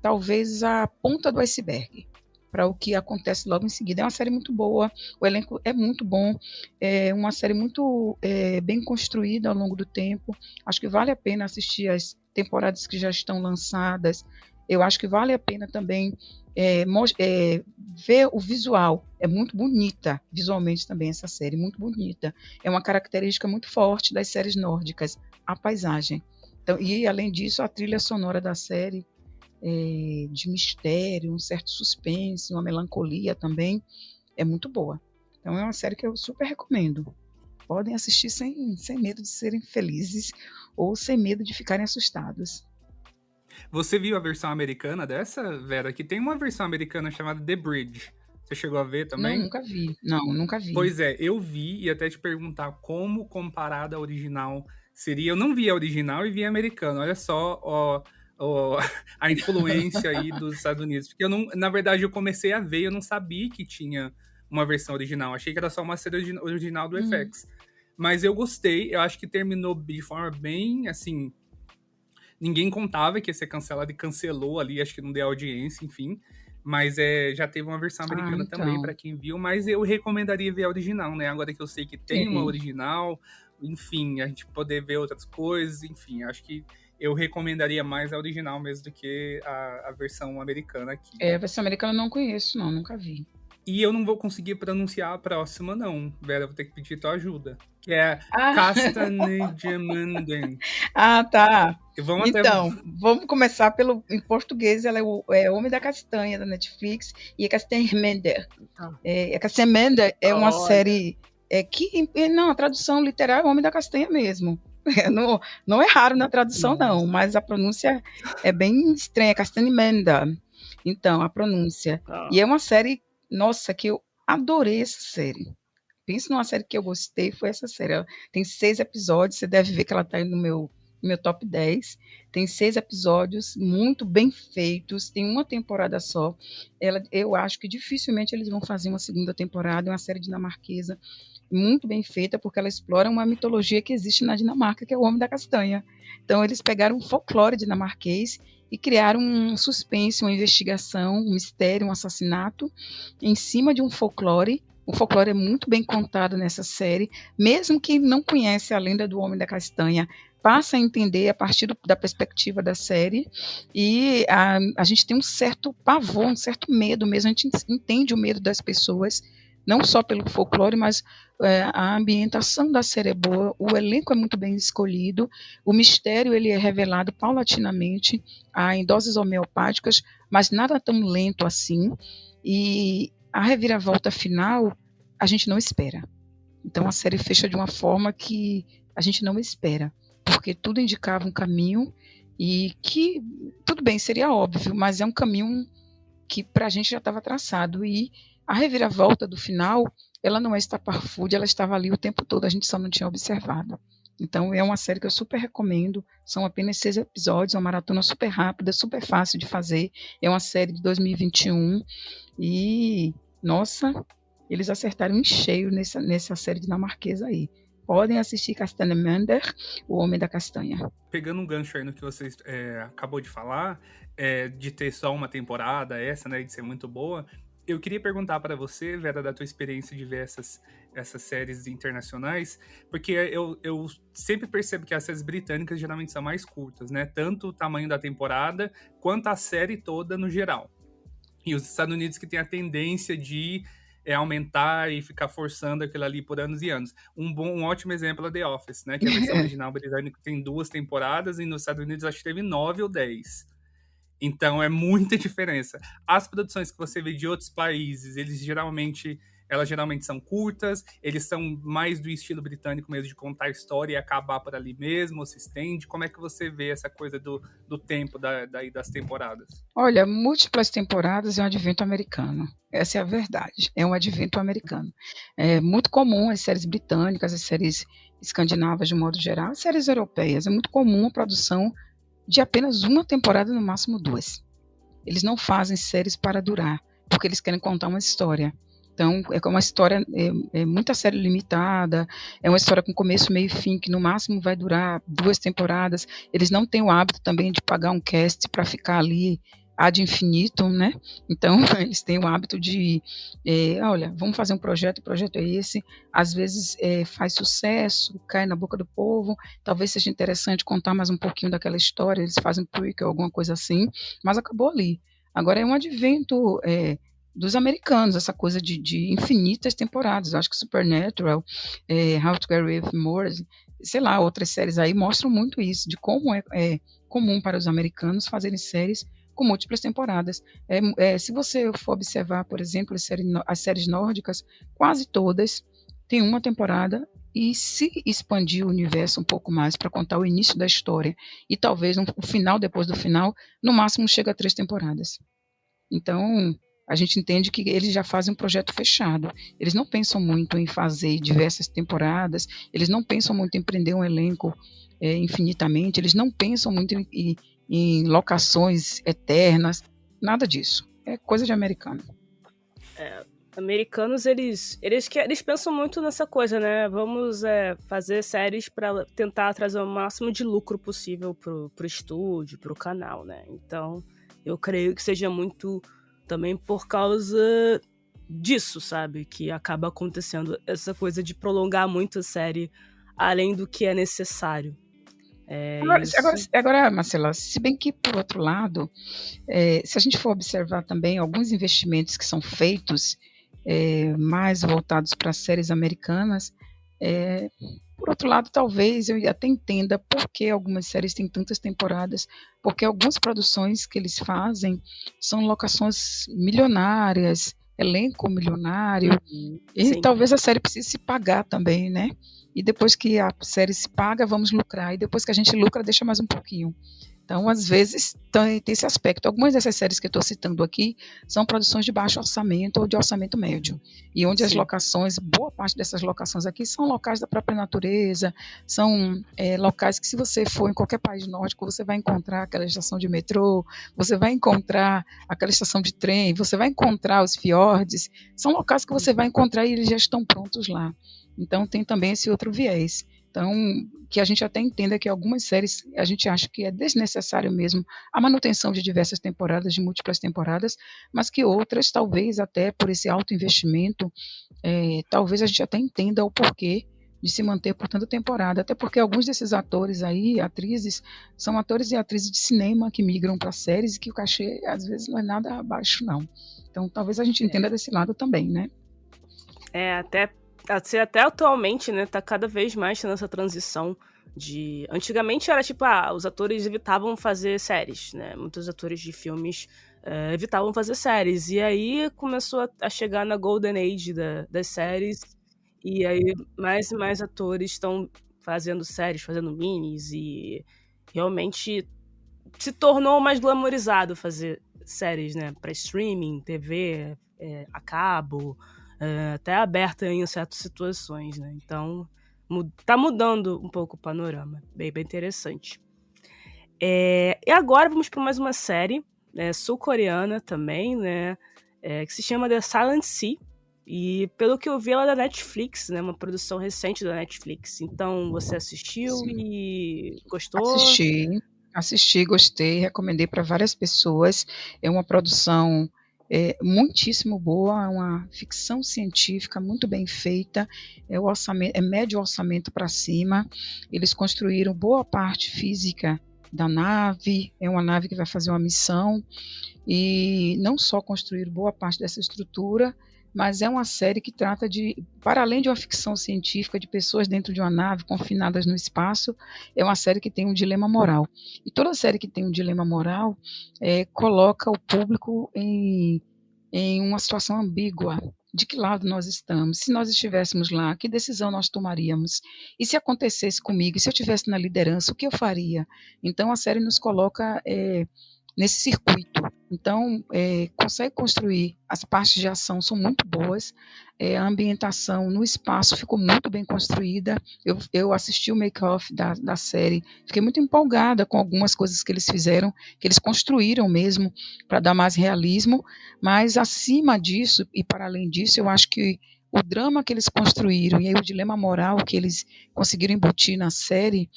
talvez a ponta do iceberg para o que acontece logo em seguida. É uma série muito boa, o elenco é muito bom, é uma série muito bem construída ao longo do tempo. Acho que vale a pena assistir as temporadas que já estão lançadas. Eu acho que vale a pena também ver o visual. É muito bonita visualmente também essa série, muito bonita. É uma característica muito forte das séries nórdicas, a paisagem. Então, e além disso, a trilha sonora da série, de mistério, um certo suspense, uma melancolia também, é muito boa. Então é uma série que eu super recomendo. Podem assistir sem medo de serem felizes ou sem medo de ficarem assustados. Você viu a versão americana dessa, Vera? Que tem uma versão americana chamada The Bridge. Você chegou a ver também? Não, nunca vi. Não, nunca vi. Pois é, eu vi e até te perguntar como comparada à original seria. Eu não vi a original e vi a americana. Olha só a influência aí dos Estados Unidos. Porque na verdade, eu comecei a ver e eu não sabia que tinha uma versão original. Achei que era só uma série original do FX. Mas eu gostei. Eu acho que terminou de forma bem, assim... Ninguém contava que ia ser cancelado e cancelou ali. Acho que não deu audiência, enfim. Mas já teve uma versão americana também, para quem viu. Mas eu recomendaria ver a original, né? Agora que eu sei que tem uma original, enfim, a gente poder ver outras coisas, enfim. Acho que eu recomendaria mais a original mesmo do que a versão americana aqui. A versão americana eu não conheço, não, nunca vi. E eu não vou conseguir pronunciar a próxima, não. Vera, vou ter que pedir tua ajuda. Que é Castanejamanden. Tá. Vamos começar em português. Ela é Homem da Castanha, da Netflix, e é Castanjamender. A Castanjamender é uma série que, não, a tradução literal é Homem da Castanha mesmo. Não é raro na tradução, não, mas a pronúncia é bem estranha, Castanjamender. Então, a pronúncia. E é uma série, nossa, que eu adorei essa série. Pensa numa série que eu gostei, foi essa série. Ela tem 6 episódios, você deve ver que ela está aí no meu top 10. Tem 6 episódios, muito bem feitos, tem uma temporada só. Eu acho que dificilmente eles vão fazer uma 2ª temporada, é uma série dinamarquesa, muito bem feita, porque ela explora uma mitologia que existe na Dinamarca, que é o Homem da Castanha. Então, eles pegaram um folclore dinamarquês e criaram um suspense, uma investigação, um mistério, um assassinato, em cima de um folclore. O folclore é muito bem contado nessa série, mesmo quem não conhece a lenda do Homem da Castanha, passa a entender a partir da perspectiva da série, e a gente tem um certo pavor, um certo medo mesmo, a gente entende o medo das pessoas, não só pelo folclore, mas a ambientação da série é boa, o elenco é muito bem escolhido, o mistério ele é revelado paulatinamente, em doses homeopáticas, mas nada tão lento assim, e a reviravolta final a gente não espera. Então a série fecha de uma forma que a gente não espera, porque tudo indicava um caminho e que, tudo bem, seria óbvio, mas é um caminho que para a gente já estava traçado, e a reviravolta do final, ela não é estapafúrdia, ela estava ali o tempo todo, a gente só não tinha observado. Então é uma série que eu super recomendo, são apenas 6 episódios, uma maratona super rápida, super fácil de fazer, é uma série de 2021 e, nossa, Eles acertaram em cheio nessa série dinamarquesa aí. Podem assistir Castanemander, O Homem da Castanha. Pegando um gancho aí no que você acabou de falar, de ter só uma temporada, essa, né, de ser muito boa, eu queria perguntar para você, Vera, da tua experiência de ver essas séries internacionais, porque eu sempre percebo que as séries britânicas geralmente são mais curtas, né? Tanto o tamanho da temporada, quanto a série toda no geral. E os Estados Unidos que tem a tendência de aumentar e ficar forçando aquilo ali por anos e anos. Um ótimo exemplo é The Office, né? Que a versão original britânica tem 2 temporadas e nos Estados Unidos acho que teve 9 ou 10. Então é muita diferença. As produções que você vê de outros países, elas geralmente são curtas, eles são mais do estilo britânico mesmo, de contar a história e acabar por ali mesmo, ou se estende. Como é que você vê essa coisa do tempo das temporadas? Olha, múltiplas temporadas é um advento americano. Essa é a verdade. É um advento americano. É muito comum as séries britânicas, as séries escandinavas de modo geral, as séries europeias. É muito comum a produção de apenas uma temporada, no máximo 2. Eles não fazem séries para durar, porque eles querem contar uma história. Então, é uma história, muita série limitada, é uma história com começo, meio e fim, que no máximo vai durar 2 temporadas. Eles não têm o hábito também de pagar um cast para ficar ali ad infinitum, né? Então, eles têm o hábito de, olha, vamos fazer um projeto, o projeto é esse, às vezes faz sucesso, cai na boca do povo, talvez seja interessante contar mais um pouquinho daquela história, eles fazem prequel, alguma coisa assim, mas acabou ali. Agora é um advento dos americanos, essa coisa de infinitas temporadas. Eu acho que Supernatural, How to Get Away with Murder, sei lá, outras séries aí mostram muito isso, de como é comum para os americanos fazerem séries com múltiplas temporadas. Se você for observar, por exemplo, as séries nórdicas, quase todas têm uma temporada, e se expandir o universo um pouco mais para contar o início da história e talvez o final depois do final, no máximo chega a 3 temporadas. Então, a gente entende que eles já fazem um projeto fechado. Eles não pensam muito em fazer diversas temporadas, eles não pensam muito em prender um elenco infinitamente, eles não pensam muito em locações eternas, nada disso. É coisa de americano. Americanos, eles pensam muito nessa coisa, né? Vamos fazer séries para tentar trazer o máximo de lucro possível pro estúdio, pro canal, né? Então, eu creio que seja muito também por causa disso, sabe? Que acaba acontecendo essa coisa de prolongar muito a série além do que é necessário. Agora, Marcela, se bem que, por outro lado, se a gente for observar também alguns investimentos que são feitos mais voltados para séries americanas, por outro lado, talvez eu até entenda por que algumas séries têm tantas temporadas, porque algumas produções que eles fazem são locações milionárias, elenco milionário, e Sim. talvez a série precise se pagar também, né? E depois que a série se paga, vamos lucrar, e depois que a gente lucra, deixa mais um pouquinho. Então, às vezes, tem esse aspecto. Algumas dessas séries que eu estou citando aqui são produções de baixo orçamento ou de orçamento médio, e onde as locações, boa parte dessas locações aqui são locais da própria natureza, são locais que, se você for em qualquer país nórdico, você vai encontrar aquela estação de metrô, você vai encontrar aquela estação de trem, você vai encontrar os fiordes, são locais que você vai encontrar e eles já estão prontos lá. Então, tem também esse outro viés. Então, que a gente até entenda que algumas séries a gente acha que é desnecessário mesmo a manutenção de diversas temporadas, de múltiplas temporadas, mas que outras, talvez até por esse alto investimento, talvez a gente até entenda o porquê de se manter por tanta temporada, até porque alguns desses atores aí, atrizes, são atores e atrizes de cinema que migram para séries e que o cachê, às vezes, não é nada abaixo, não. Então, talvez a gente entenda desse lado também, né? Até atualmente, né, tá cada vez mais nessa transição de... Antigamente era tipo, os atores evitavam fazer séries, né? Muitos atores de filmes evitavam fazer séries. E aí começou a chegar na Golden Age das séries. E aí mais e mais atores estão fazendo séries, fazendo minis. E realmente se tornou mais glamorizado fazer séries, né? Pra streaming, TV, a cabo... até aberta em certas situações, né? Então, tá mudando um pouco o panorama. Bem interessante. E agora vamos para mais uma série sul-coreana também, né? Que se chama The Silent Sea. E pelo que eu vi, ela é da Netflix, né? Uma produção recente da Netflix. Então, você assistiu Sim. e gostou? Assisti, gostei, recomendei para várias pessoas. É uma produção muitíssimo boa, é uma ficção científica muito bem feita. É médio orçamento para cima. Eles construíram boa parte física da nave. É uma nave que vai fazer uma missão. E não só construir boa parte dessa estrutura, mas é uma série que trata de, para além de uma ficção científica de pessoas dentro de uma nave confinadas no espaço, é uma série que tem um dilema moral. E toda série que tem um dilema moral coloca o público em uma situação ambígua. De que lado nós estamos? Se nós estivéssemos lá, que decisão nós tomaríamos? E se acontecesse comigo? E se eu estivesse na liderança, o que eu faria? Então a série nos coloca nesse circuito. Então, consegue construir, as partes de ação são muito boas, a ambientação no espaço ficou muito bem construída. Eu assisti o make-off da série, fiquei muito empolgada com algumas coisas que eles fizeram, que eles construíram mesmo, para dar mais realismo, mas acima disso, e para além disso, eu acho que o drama que eles construíram e aí o dilema moral que eles conseguiram embutir na série,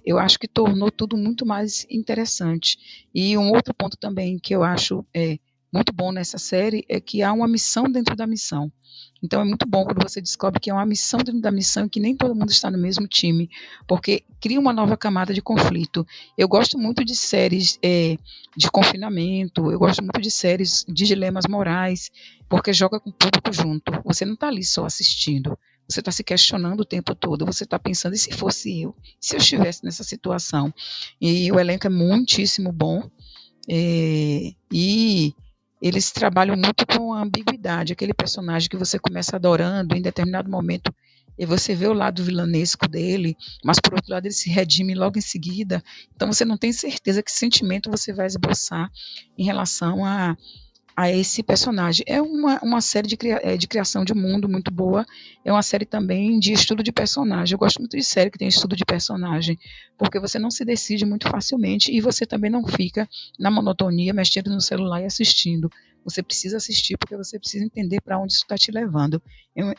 eu acho que tornou tudo muito mais interessante. E um outro ponto também que eu acho muito bom nessa série é que há uma missão dentro da missão. Então é muito bom quando você descobre que é uma missão dentro da missão e que nem todo mundo está no mesmo time, porque cria uma nova camada de conflito. Eu gosto muito de séries de confinamento, eu gosto muito de séries de dilemas morais, porque joga com o público junto. Você não está ali só assistindo, você está se questionando o tempo todo, você está pensando, e se fosse eu? Se eu estivesse nessa situação? E o elenco é muitíssimo bom, e eles trabalham muito com a ambiguidade, aquele personagem que você começa adorando, em determinado momento, e você vê o lado vilanesco dele, mas por outro lado ele se redime logo em seguida, então você não tem certeza que sentimento você vai esboçar em relação a esse personagem. É uma série de criação de mundo muito boa, é uma série também de estudo de personagem. Eu gosto muito de série que tem estudo de personagem, porque você não se decide muito facilmente e você também não fica na monotonia, mexendo no celular e assistindo. Você precisa assistir porque você precisa entender para onde isso está te levando.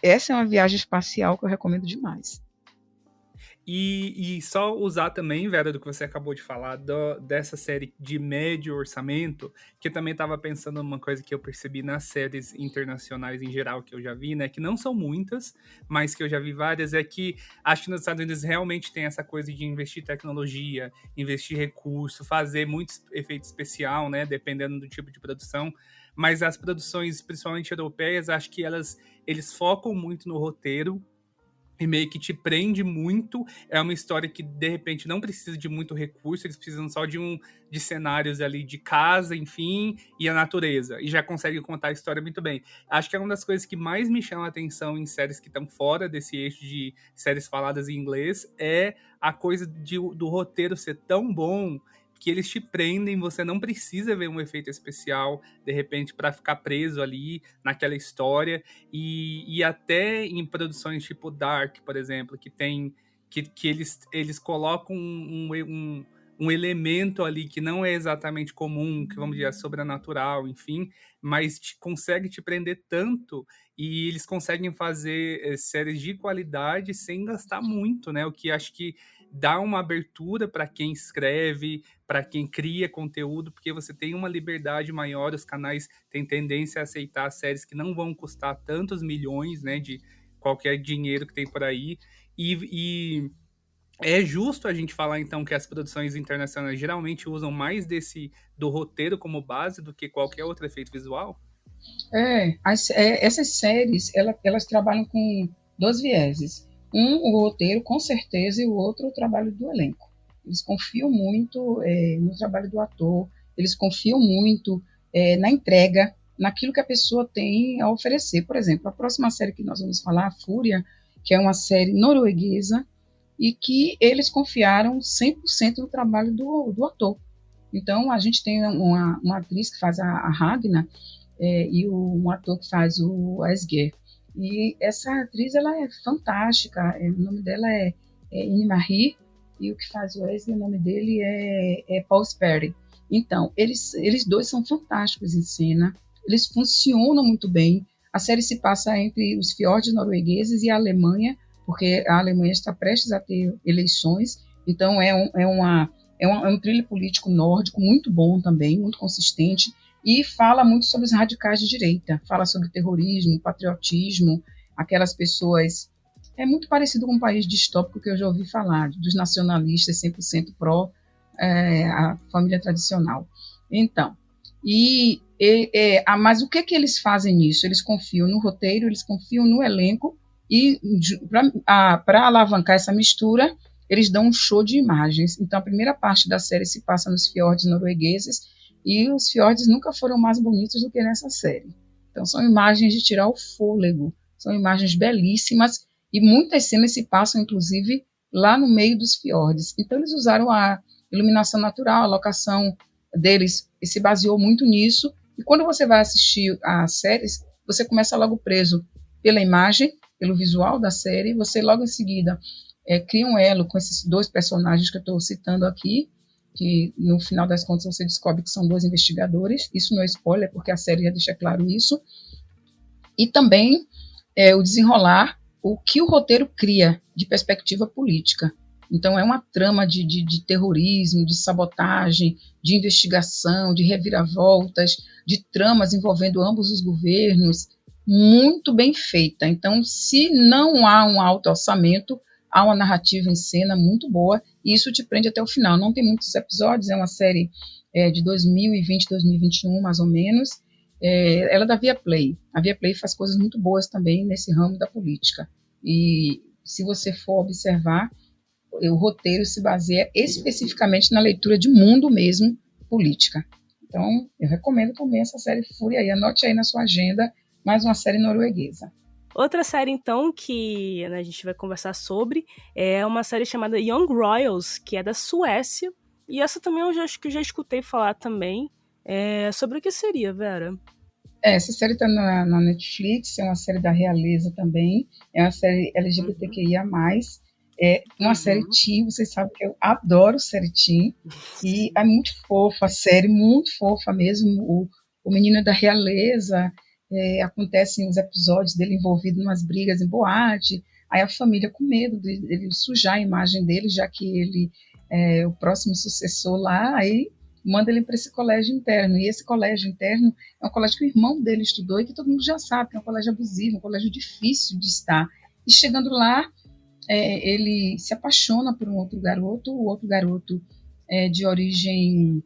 Essa é uma viagem espacial que eu recomendo demais. E só usar também, Vera, do que você acabou de falar, dessa série de médio orçamento, que eu também estava pensando numa coisa que eu percebi nas séries internacionais em geral que eu já vi, né? Que não são muitas, mas que eu já vi várias, é que acho que nos Estados Unidos realmente tem essa coisa de investir tecnologia, investir recurso, fazer muito efeito especial, né? Dependendo do tipo de produção. Mas as produções, principalmente europeias, acho que eles focam muito no roteiro, e meio que te prende muito. É uma história que, de repente, não precisa de muito recurso, eles precisam só de cenários ali de casa, enfim, e a natureza, e já conseguem contar a história muito bem. Acho que é uma das coisas que mais me chama a atenção em séries que estão fora desse eixo de séries faladas em inglês, é a coisa do roteiro ser tão bom que eles te prendem, você não precisa ver um efeito especial, de repente, para ficar preso ali naquela história. E até em produções tipo Dark, por exemplo, que tem que eles colocam um elemento ali que não é exatamente comum, que vamos dizer, é sobrenatural, enfim, mas consegue te prender tanto, e eles conseguem fazer séries de qualidade sem gastar muito, né? O que acho que dá uma abertura para quem escreve, para quem cria conteúdo, porque você tem uma liberdade maior, os canais têm tendência a aceitar séries que não vão custar tantos milhões, né, de qualquer dinheiro que tem por aí, e é justo a gente falar, então, que as produções internacionais geralmente usam mais do roteiro como base do que qualquer outro efeito visual? Essas séries, elas trabalham com dois vieses. O roteiro, com certeza, e o outro, o trabalho do elenco. Eles confiam muito no trabalho do ator, eles confiam muito na entrega, naquilo que a pessoa tem a oferecer. Por exemplo, a próxima série que nós vamos falar, a Fúria, que é uma série norueguesa, e que eles confiaram 100% no trabalho do ator. Então, a gente tem uma atriz que faz a Ragnar, e um ator que faz o Asger. E essa atriz, ela é fantástica, o nome dela é Ine Marie, e o que faz o Asger, o nome dele é Paul Sperry. Então, eles dois são fantásticos em cena, eles funcionam muito bem, A série se passa entre os fiordes noruegueses e a Alemanha, porque a Alemanha está prestes a ter eleições, então é um thriller político nórdico muito bom também, muito consistente, e fala muito sobre os radicais de direita, fala sobre terrorismo, patriotismo, aquelas pessoas... É muito parecido com um país distópico que eu já ouvi falar, dos nacionalistas 100% pró a família tradicional. Então, mas o que eles fazem nisso? Eles confiam no roteiro, eles confiam no elenco, e para alavancar essa mistura, eles dão um show de imagens. Então, a primeira parte da série se passa nos fiordes noruegueses, e os fiordes nunca foram mais bonitos do que nessa série. Então, são imagens de tirar o fôlego, são imagens belíssimas, e muitas cenas se passam, inclusive, lá no meio dos fiordes. Então, eles usaram a iluminação natural, a locação deles se baseou muito nisso, e quando você vai assistir as séries, você começa logo preso pela imagem, pelo visual da série, você logo em seguida cria um elo com esses dois personagens que eu estou citando aqui, que no final das contas você descobre que são dois investigadores, isso não é spoiler, porque a série já deixa claro isso, e também o desenrolar o que o roteiro cria de perspectiva política. Então, é uma trama de terrorismo, de sabotagem, de investigação, de reviravoltas, de tramas envolvendo ambos os governos, muito bem feita. Então, se não há um alto orçamento, há uma narrativa em cena muito boa, e isso te prende até o final. Não tem muitos episódios, é uma série de 2020, 2021, mais ou menos. Ela é da Viaplay. A Viaplay faz coisas muito boas também nesse ramo da política. E se você for observar, o roteiro se baseia especificamente na leitura de mundo mesmo, política. Então, eu recomendo também essa série Fúria aí. Anote aí na sua agenda, mais uma série norueguesa. Outra série, então, que a gente vai conversar sobre é uma série chamada Young Royals, que é da Suécia. E essa também eu acho que já escutei falar também. Sobre o que seria, Vera? Essa série está na Netflix, é uma série da realeza também, é uma série LGBTQIA+, é uma série teen, vocês sabem que eu adoro série teen, e é muito fofa a série, muito fofa mesmo, o menino é da realeza, acontecem os episódios dele envolvido em umas brigas em boate, aí a família com medo dele sujar a imagem dele, já que ele é o próximo sucessor lá, aí manda ele para esse colégio interno, e esse colégio interno é um colégio que o irmão dele estudou e que todo mundo já sabe que é um colégio abusivo, um colégio difícil de estar. E chegando lá, ele se apaixona por um outro garoto, o outro garoto é de origem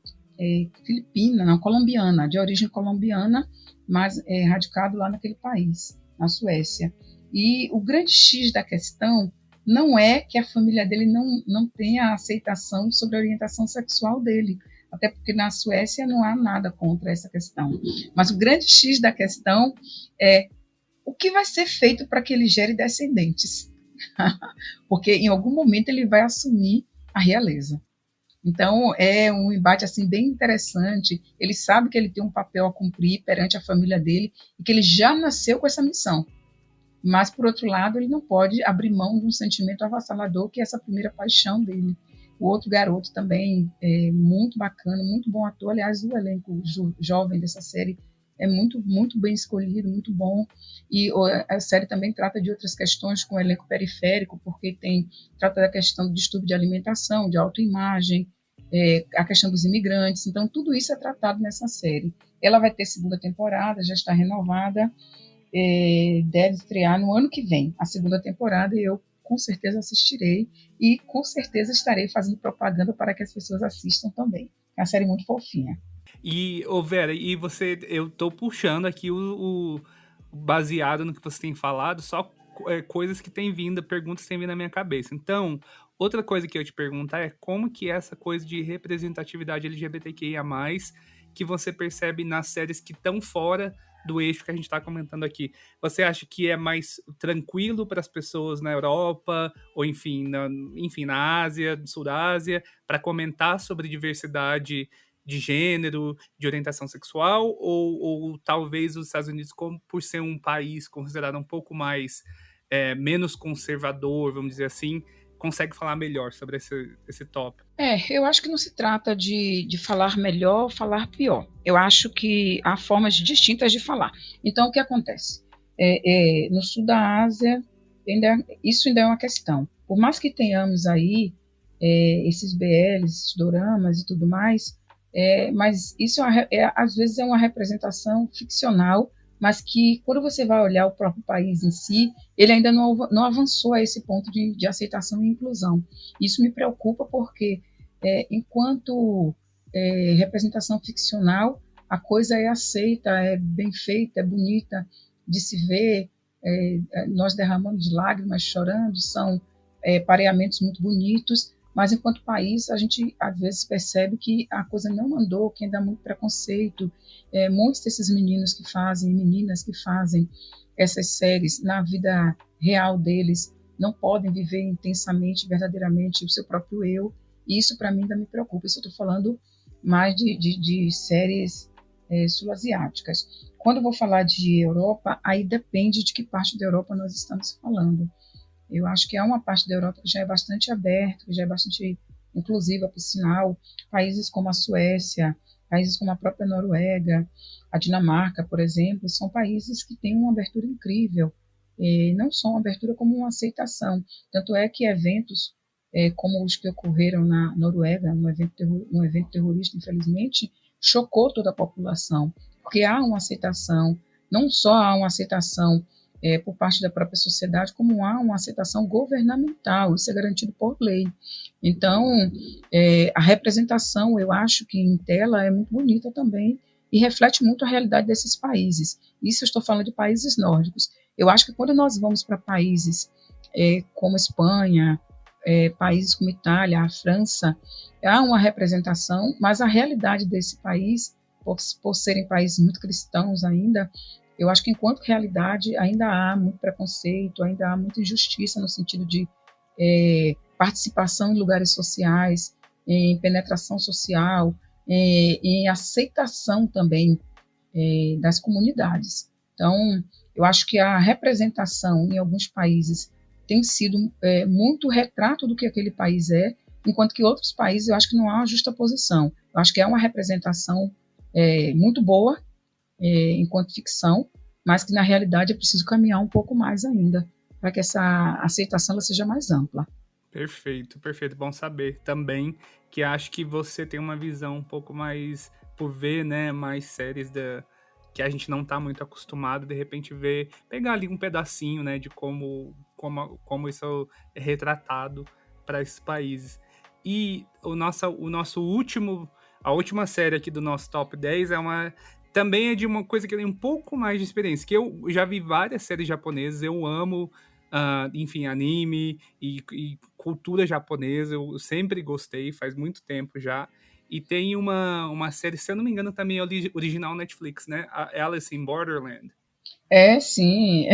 filipina, não, colombiana, de origem colombiana, mas radicado lá naquele país, na Suécia. E o grande X da questão não é que a família dele não tenha aceitação sobre a orientação sexual dele, até porque na Suécia não há nada contra essa questão. Mas o grande X da questão é o que vai ser feito para que ele gere descendentes. Porque em algum momento ele vai assumir a realeza. Então é um embate assim, bem interessante. Ele sabe que ele tem um papel a cumprir perante a família dele e que ele já nasceu com essa missão. Mas, por outro lado, ele não pode abrir mão de um sentimento avassalador, que é essa primeira paixão dele. O outro garoto também é muito bacana, muito bom ator. Aliás, o elenco jovem dessa série é muito, muito bem escolhido, muito bom. E a série também trata de outras questões com o elenco periférico, porque trata da questão do distúrbio de alimentação, de autoimagem, a questão dos imigrantes. Então, tudo isso é tratado nessa série. Ela vai ter segunda temporada, já está renovada, deve estrear no ano que vem, a segunda temporada, e eu com certeza assistirei e com certeza estarei fazendo propaganda para que as pessoas assistam também. É uma série muito fofinha. E, Vera, eu tô puxando aqui o baseado no que você tem falado, só coisas que têm vindo, perguntas que têm vindo na minha cabeça. Então, outra coisa que eu te perguntar é como que é essa coisa de representatividade LGBTQIA+, que você percebe nas séries que estão fora do eixo que a gente está comentando aqui. Você acha que é mais tranquilo para as pessoas na Europa, ou enfim, na Ásia, Sudásia, para comentar sobre diversidade de gênero, de orientação sexual, ou talvez os Estados Unidos, por ser um país considerado um pouco mais menos conservador, vamos dizer assim, consegue falar melhor sobre esse tópico? Eu acho que não se trata de falar melhor ou falar pior. Eu acho que há formas distintas de falar. Então, o que acontece? no sul da Ásia, isso ainda é uma questão. Por mais que tenhamos aí esses BLs, esses doramas e tudo mais, mas isso às vezes é uma representação ficcional, mas que quando você vai olhar o próprio país em si, ele ainda não avançou a esse ponto de aceitação e inclusão. Isso me preocupa porque, enquanto representação ficcional, a coisa é aceita, é bem feita, é bonita de se ver, nós derramamos lágrimas chorando, são pareamentos muito bonitos, mas enquanto país a gente às vezes percebe que a coisa não andou, que ainda há muito preconceito. Muitos desses meninos que fazem, meninas que fazem essas séries na vida real deles não podem viver intensamente, verdadeiramente o seu próprio eu, e isso para mim ainda me preocupa. Isso eu estou falando mais de séries sul-asiáticas. Quando eu vou falar de Europa, aí depende de que parte da Europa nós estamos falando. Eu acho que há uma parte da Europa que já é bastante aberta, que já é bastante inclusiva, por sinal. Países como a Suécia, países como a própria Noruega, a Dinamarca, por exemplo, são países que têm uma abertura incrível. Não só uma abertura, como uma aceitação. Tanto é que eventos como os que ocorreram na Noruega, um evento terrorista, infelizmente, chocou toda a população, porque há uma aceitação, não só há uma aceitação por parte da própria sociedade, como há uma aceitação governamental, isso é garantido por lei. Então, a representação, eu acho que em tela é muito bonita também e reflete muito a realidade desses países. Isso eu estou falando de países nórdicos. Eu acho que quando nós vamos para países como Espanha, países como Itália, a França, há uma representação, mas a realidade desse país, por serem países muito cristãos ainda, eu acho que enquanto realidade ainda há muito preconceito, ainda há muita injustiça no sentido de participação em lugares sociais, em penetração social, em aceitação também das comunidades. Então, eu acho que a representação em alguns países tem sido muito retrato do que aquele país é, enquanto que outros países eu acho que não há uma justaposição. Eu acho que é uma representação muito boa, enquanto ficção, mas que na realidade é preciso caminhar um pouco mais ainda para que essa aceitação ela seja mais ampla. Perfeito, perfeito. Bom saber também que acho que você tem uma visão um pouco mais, por ver, né, mais séries que a gente não está muito acostumado, de repente pegar ali um pedacinho, né, de como isso é retratado para esses países. E a última série aqui do nosso top 10 também é de uma coisa que tem um pouco mais de experiência, que eu já vi várias séries japonesas, eu amo, enfim, anime e cultura japonesa, eu sempre gostei, faz muito tempo já. E tem uma série, se eu não me engano, também original Netflix, né? A Alice in Borderland. Sim.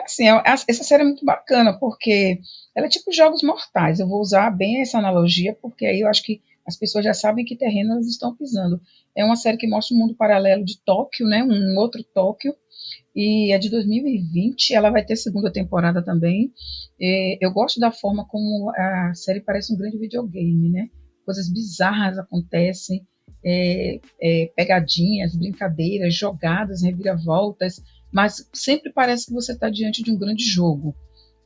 Assim, essa série é muito bacana, porque ela é tipo Jogos Mortais. Eu vou usar bem essa analogia, porque aí eu acho que as pessoas já sabem que terreno elas estão pisando. É uma série que mostra um mundo paralelo de Tóquio, né? Um outro Tóquio, e é de 2020, ela vai ter segunda temporada também. Eu gosto da forma como a série parece um grande videogame, né? Coisas bizarras acontecem, pegadinhas, brincadeiras, jogadas, reviravoltas, mas sempre parece que você está diante de um grande jogo.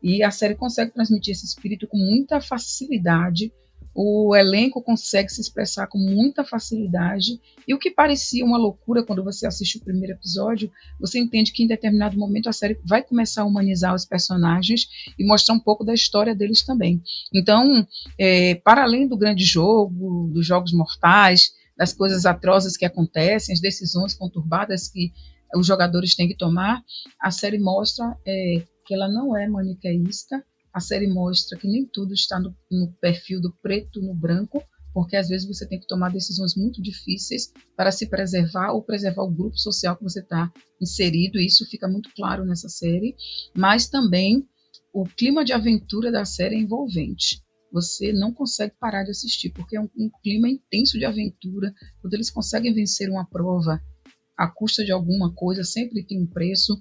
E a série consegue transmitir esse espírito com muita facilidade, o elenco consegue se expressar com muita facilidade, e o que parecia uma loucura quando você assiste o primeiro episódio, você entende que em determinado momento a série vai começar a humanizar os personagens e mostrar um pouco da história deles também. Então, para além do grande jogo, dos jogos mortais, das coisas atrozes que acontecem, as decisões conturbadas que os jogadores têm que tomar, a série mostra que ela não é maniqueísta. A série mostra que nem tudo está no perfil do preto no branco, porque às vezes você tem que tomar decisões muito difíceis para se preservar ou preservar o grupo social que você está inserido, e isso fica muito claro nessa série, mas também o clima de aventura da série é envolvente. Você não consegue parar de assistir, porque é um clima intenso de aventura, quando eles conseguem vencer uma prova à custa de alguma coisa, sempre tem um preço.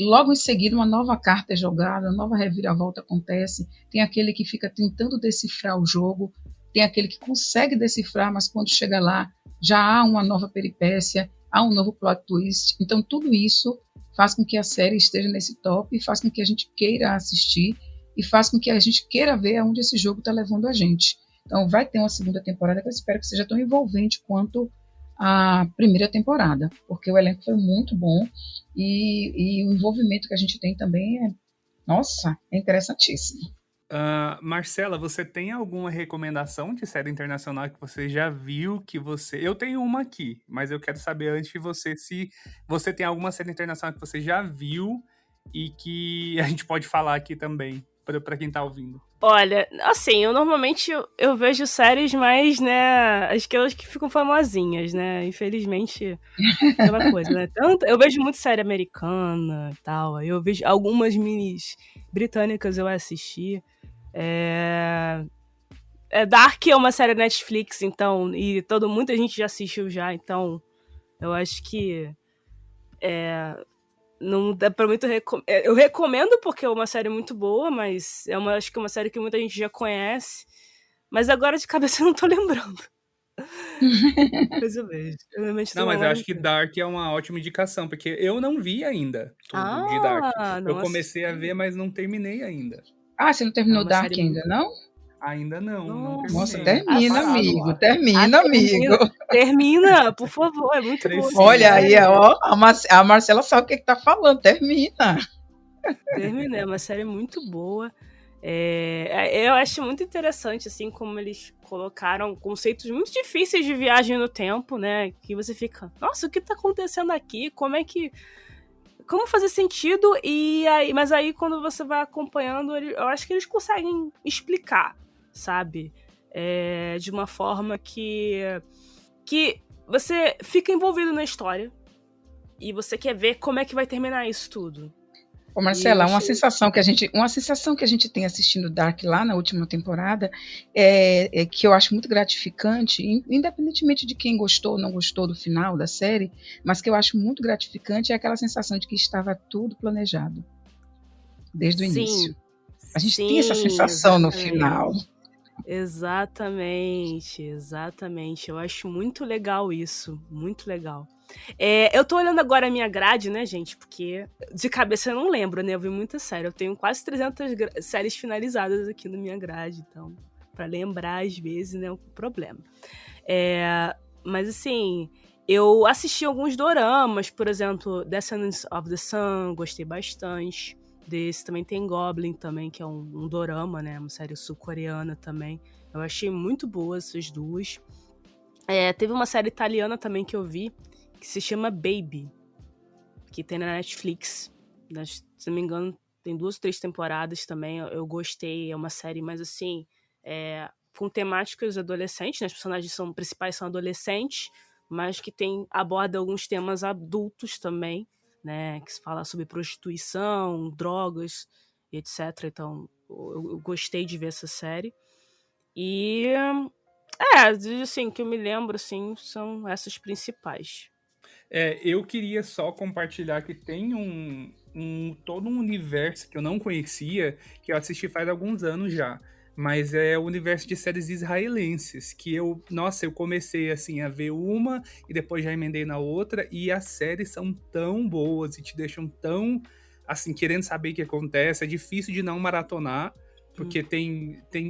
Logo em seguida, uma nova carta é jogada, uma nova reviravolta acontece, tem aquele que fica tentando decifrar o jogo, tem aquele que consegue decifrar, mas quando chega lá, já há uma nova peripécia, há um novo plot twist. Então, tudo isso faz com que a série esteja nesse top, e faz com que a gente queira assistir, e faz com que a gente queira ver aonde esse jogo está levando a gente. Então vai ter uma segunda temporada que eu espero que seja tão envolvente quanto a primeira temporada, porque o elenco foi muito bom, e o envolvimento que a gente tem também é interessantíssimo. Marcela, você tem alguma recomendação de série internacional que você já viu, que você... Eu tenho uma aqui, mas eu quero saber antes de você se você tem alguma série internacional que você já viu e que a gente pode falar aqui também, para quem tá ouvindo. Olha, assim, eu normalmente eu vejo séries mais, né, aquelas que ficam famosinhas, né? Infelizmente, aquela coisa, né? Tanto, eu vejo muito série americana e tal, aí eu vejo algumas minis britânicas eu assisti. Dark é uma série Netflix, então, e muita gente já assistiu já, então eu acho que não dá pra muito eu recomendo porque é uma série muito boa, mas acho que é uma série que muita gente já conhece. Mas agora de cabeça eu não tô lembrando. Mas eu vejo. Não, mas eu acho que Dark é uma ótima indicação, porque eu não vi ainda tudo de Dark. Eu comecei a ver, mas não terminei ainda. Você não terminou Dark ainda, não? Ainda não terminei. Nossa, termina, amigo. Termina, amigo. Termina, por favor, é muito bom. Olha aí, ó, a Marcela sabe o que tá falando, termina. Termina, é uma série muito boa. Eu acho muito interessante, assim, como eles colocaram conceitos muito difíceis de viagem no tempo, né? Que você fica, nossa, o que tá acontecendo aqui? Como fazer sentido? Mas aí, quando você vai acompanhando, eu acho que eles conseguem explicar, sabe? De uma forma que você fica envolvido na história e você quer ver como é que vai terminar isso tudo. Ô Marcela, uma sensação que a gente tem assistindo Dark lá na última temporada é que eu acho muito gratificante, independentemente de quem gostou ou não gostou do final da série, mas que eu acho muito gratificante é aquela sensação de que estava tudo planejado desde o início. A gente tem essa sensação no final. Exatamente. Eu acho muito legal isso, muito legal. Eu tô olhando agora a minha grade, né, gente? Porque de cabeça eu não lembro, né? Eu vi muita série. Eu tenho quase 300 séries finalizadas aqui na minha grade. Então, pra lembrar, às vezes, né, é um problema. Mas, assim, eu assisti alguns doramas. Por exemplo, Descendants of the Sun, gostei bastante. Desse também tem Goblin também, que é um dorama, né? Uma série sul-coreana também. Eu achei muito boas essas duas. Teve uma série italiana também que eu vi, que se chama Baby, que tem na Netflix. Se não me engano, tem 2 ou 3 temporadas também. Eu gostei, é uma série mais assim, com temáticas adolescentes, né? Os personagens principais são adolescentes, mas que aborda alguns temas adultos também, né? Que se fala sobre prostituição, drogas e etc. Então, eu gostei de ver essa série. E assim, que eu me lembro, assim, são essas principais. Eu queria só compartilhar que tem todo um universo que eu não conhecia, que eu assisti faz alguns anos já, mas é o universo de séries israelenses, que eu comecei assim a ver uma e depois já emendei na outra, e as séries são tão boas e te deixam tão, assim, querendo saber o que acontece, é difícil de não maratonar, porque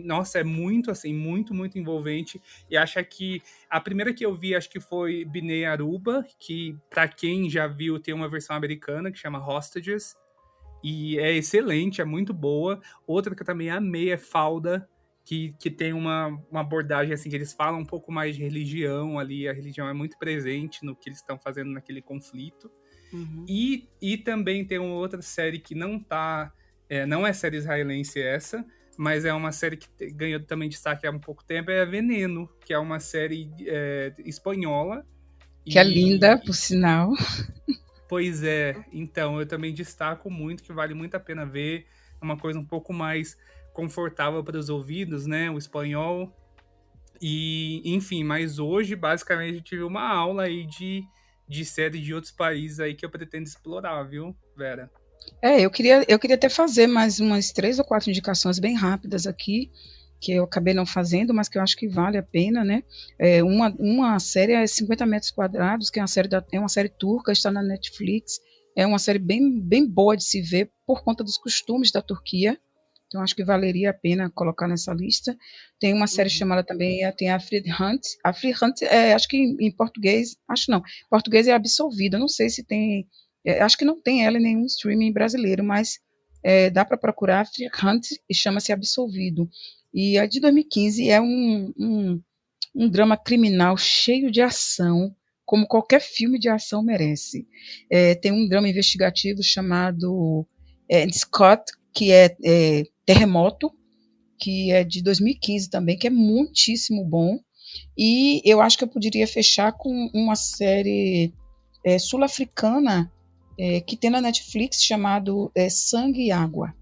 nossa, é muito, assim, muito, muito envolvente. E acho que a primeira que eu vi, acho que foi Bnei Aruba, que pra quem já viu, tem uma versão americana que chama Hostages, e é excelente, é muito boa. Outra que eu também amei é Falda, que tem uma abordagem, assim, que eles falam um pouco mais de religião ali, a religião é muito presente no que eles estão fazendo naquele conflito. Uhum. E também tem uma outra série que não é série israelense essa, mas é uma série que ganhou também destaque há um pouco tempo, é Veneno, que é uma série espanhola. Que é linda, por sinal. Pois é, então eu também destaco muito, que vale muito a pena ver, é uma coisa um pouco mais confortável para os ouvidos, né, o espanhol. E, enfim, mas hoje, basicamente, eu tive uma aula aí de série de outros países aí que eu pretendo explorar, viu, Vera? Eu queria até fazer mais umas 3 ou 4 indicações bem rápidas aqui, que eu acabei não fazendo, mas que eu acho que vale a pena, né? Uma série é 50 metros quadrados, que é uma série turca, está na Netflix, É uma série bem, bem boa de se ver por conta dos costumes da Turquia. Então, acho que valeria a pena colocar nessa lista. Tem uma série Uhum. chamada também, tem a Free Hunt. A Free Hunt, acho que em português, acho não, em português é Absolvida. Não sei se tem, acho que não tem ela em nenhum streaming brasileiro, mas dá para procurar Free Hunt e chama-se Absolvido. E a de 2015 é um drama criminal cheio de ação, como qualquer filme de ação merece. Tem um drama investigativo chamado Scott, que é Terremoto, que é de 2015 também, que é muitíssimo bom. E eu acho que eu poderia fechar com uma série sul-africana que tem na Netflix chamado Sangue e Água,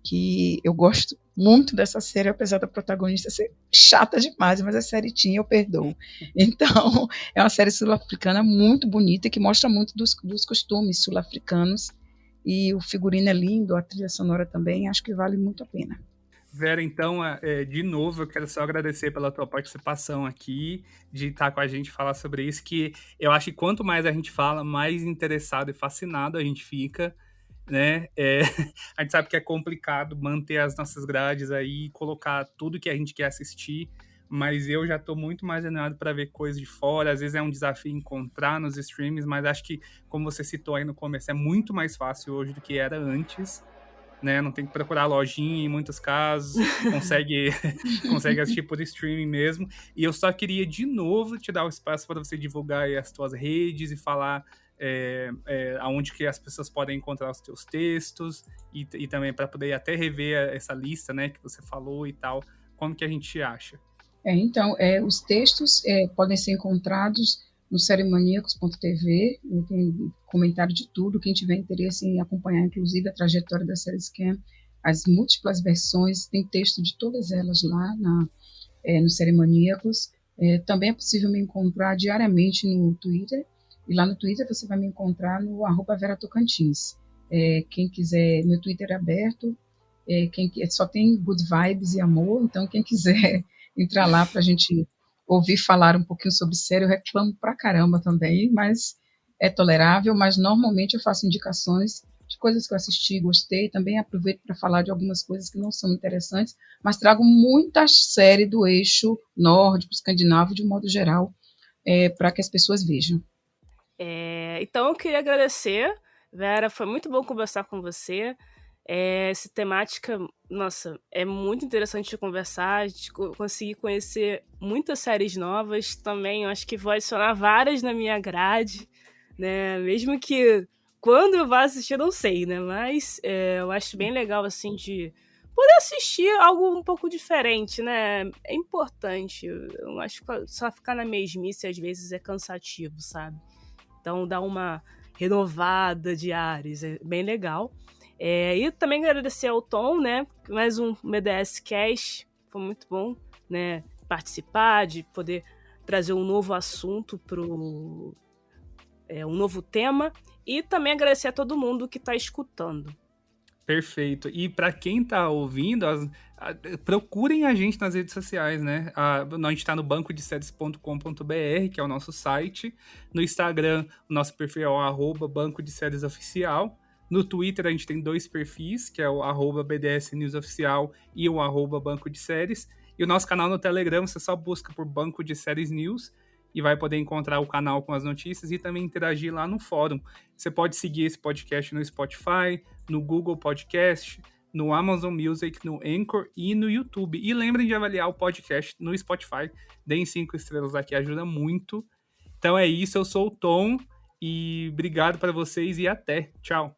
que eu gosto muito dessa série, apesar da protagonista ser chata demais, mas a série tinha, eu perdoo. Então, é uma série sul-africana muito bonita, que mostra muito dos costumes sul-africanos, e o figurino é lindo, a trilha sonora também, acho que vale muito a pena. Vera, então, de novo, eu quero só agradecer pela tua participação aqui, de estar com a gente falar sobre isso, que eu acho que quanto mais a gente fala, mais interessado e fascinado a gente fica, né? A gente sabe que é complicado manter as nossas grades aí, colocar tudo que a gente quer assistir, mas eu já estou muito mais animado para ver coisas de fora. Às vezes é um desafio encontrar nos streams, mas acho que, como você citou aí no começo, é muito mais fácil hoje do que era antes. Né? Não tem que procurar lojinha em muitos casos, consegue assistir por streaming mesmo. E eu só queria de novo te dar o espaço para você divulgar aí as tuas redes e falar aonde que as pessoas podem encontrar os teus textos e também para poder até rever essa lista, né, que você falou e tal. Como que a gente acha? Então, os textos podem ser encontrados no seriemaníacos.tv, tem comentário de tudo, quem tiver interesse em acompanhar, inclusive, a trajetória da série Scam, as múltiplas versões, tem texto de todas elas lá no Seriemaníacos. Também é possível me encontrar diariamente no Twitter, e lá no Twitter você vai me encontrar no @veratocantins. Quem quiser, meu Twitter é aberto, só tem good vibes e amor, então quem quiser entrar lá para a gente ouvir falar um pouquinho sobre série, eu reclamo pra caramba também, mas é tolerável, mas normalmente eu faço indicações de coisas que eu assisti, gostei, também aproveito para falar de algumas coisas que não são interessantes, mas trago muita série do eixo nórdico, escandinavo, de um modo geral, para que as pessoas vejam. Então eu queria agradecer, Vera, foi muito bom conversar com você. Essa temática, nossa, é muito interessante de conversar, de conseguir conhecer muitas séries novas também. Eu acho que vou adicionar várias na minha grade, né? Mesmo que quando eu vá assistir, eu não sei, né? Mas eu acho bem legal, assim, de poder assistir algo um pouco diferente, né? É importante. Eu acho que só ficar na mesmice às vezes é cansativo, sabe? Então dá uma renovada de ares, é bem legal. E também agradecer ao Tom, né? Mais um BDS Cast, foi muito bom, né? Participar, de poder trazer um novo assunto um novo tema. E também agradecer a todo mundo que está escutando. Perfeito. E para quem tá ouvindo, procurem a gente nas redes sociais, né? A gente está no bancodeséries.com.br, que é o nosso site. No Instagram, o nosso perfil é o @Banco de Séries Oficial. No Twitter, a gente tem 2 perfis, que é o @BDS News Oficial e o @Banco de Séries. E o nosso canal no Telegram, você só busca por Banco de Séries News e vai poder encontrar o canal com as notícias e também interagir lá no fórum. Você pode seguir esse podcast no Spotify, no Google Podcast, no Amazon Music, no Anchor e no YouTube. E lembrem de avaliar o podcast no Spotify. Deem 5 estrelas aqui, ajuda muito. Então é isso, eu sou o Tom e obrigado para vocês e até. Tchau.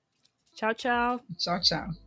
Tchau, tchau. Tchau, tchau.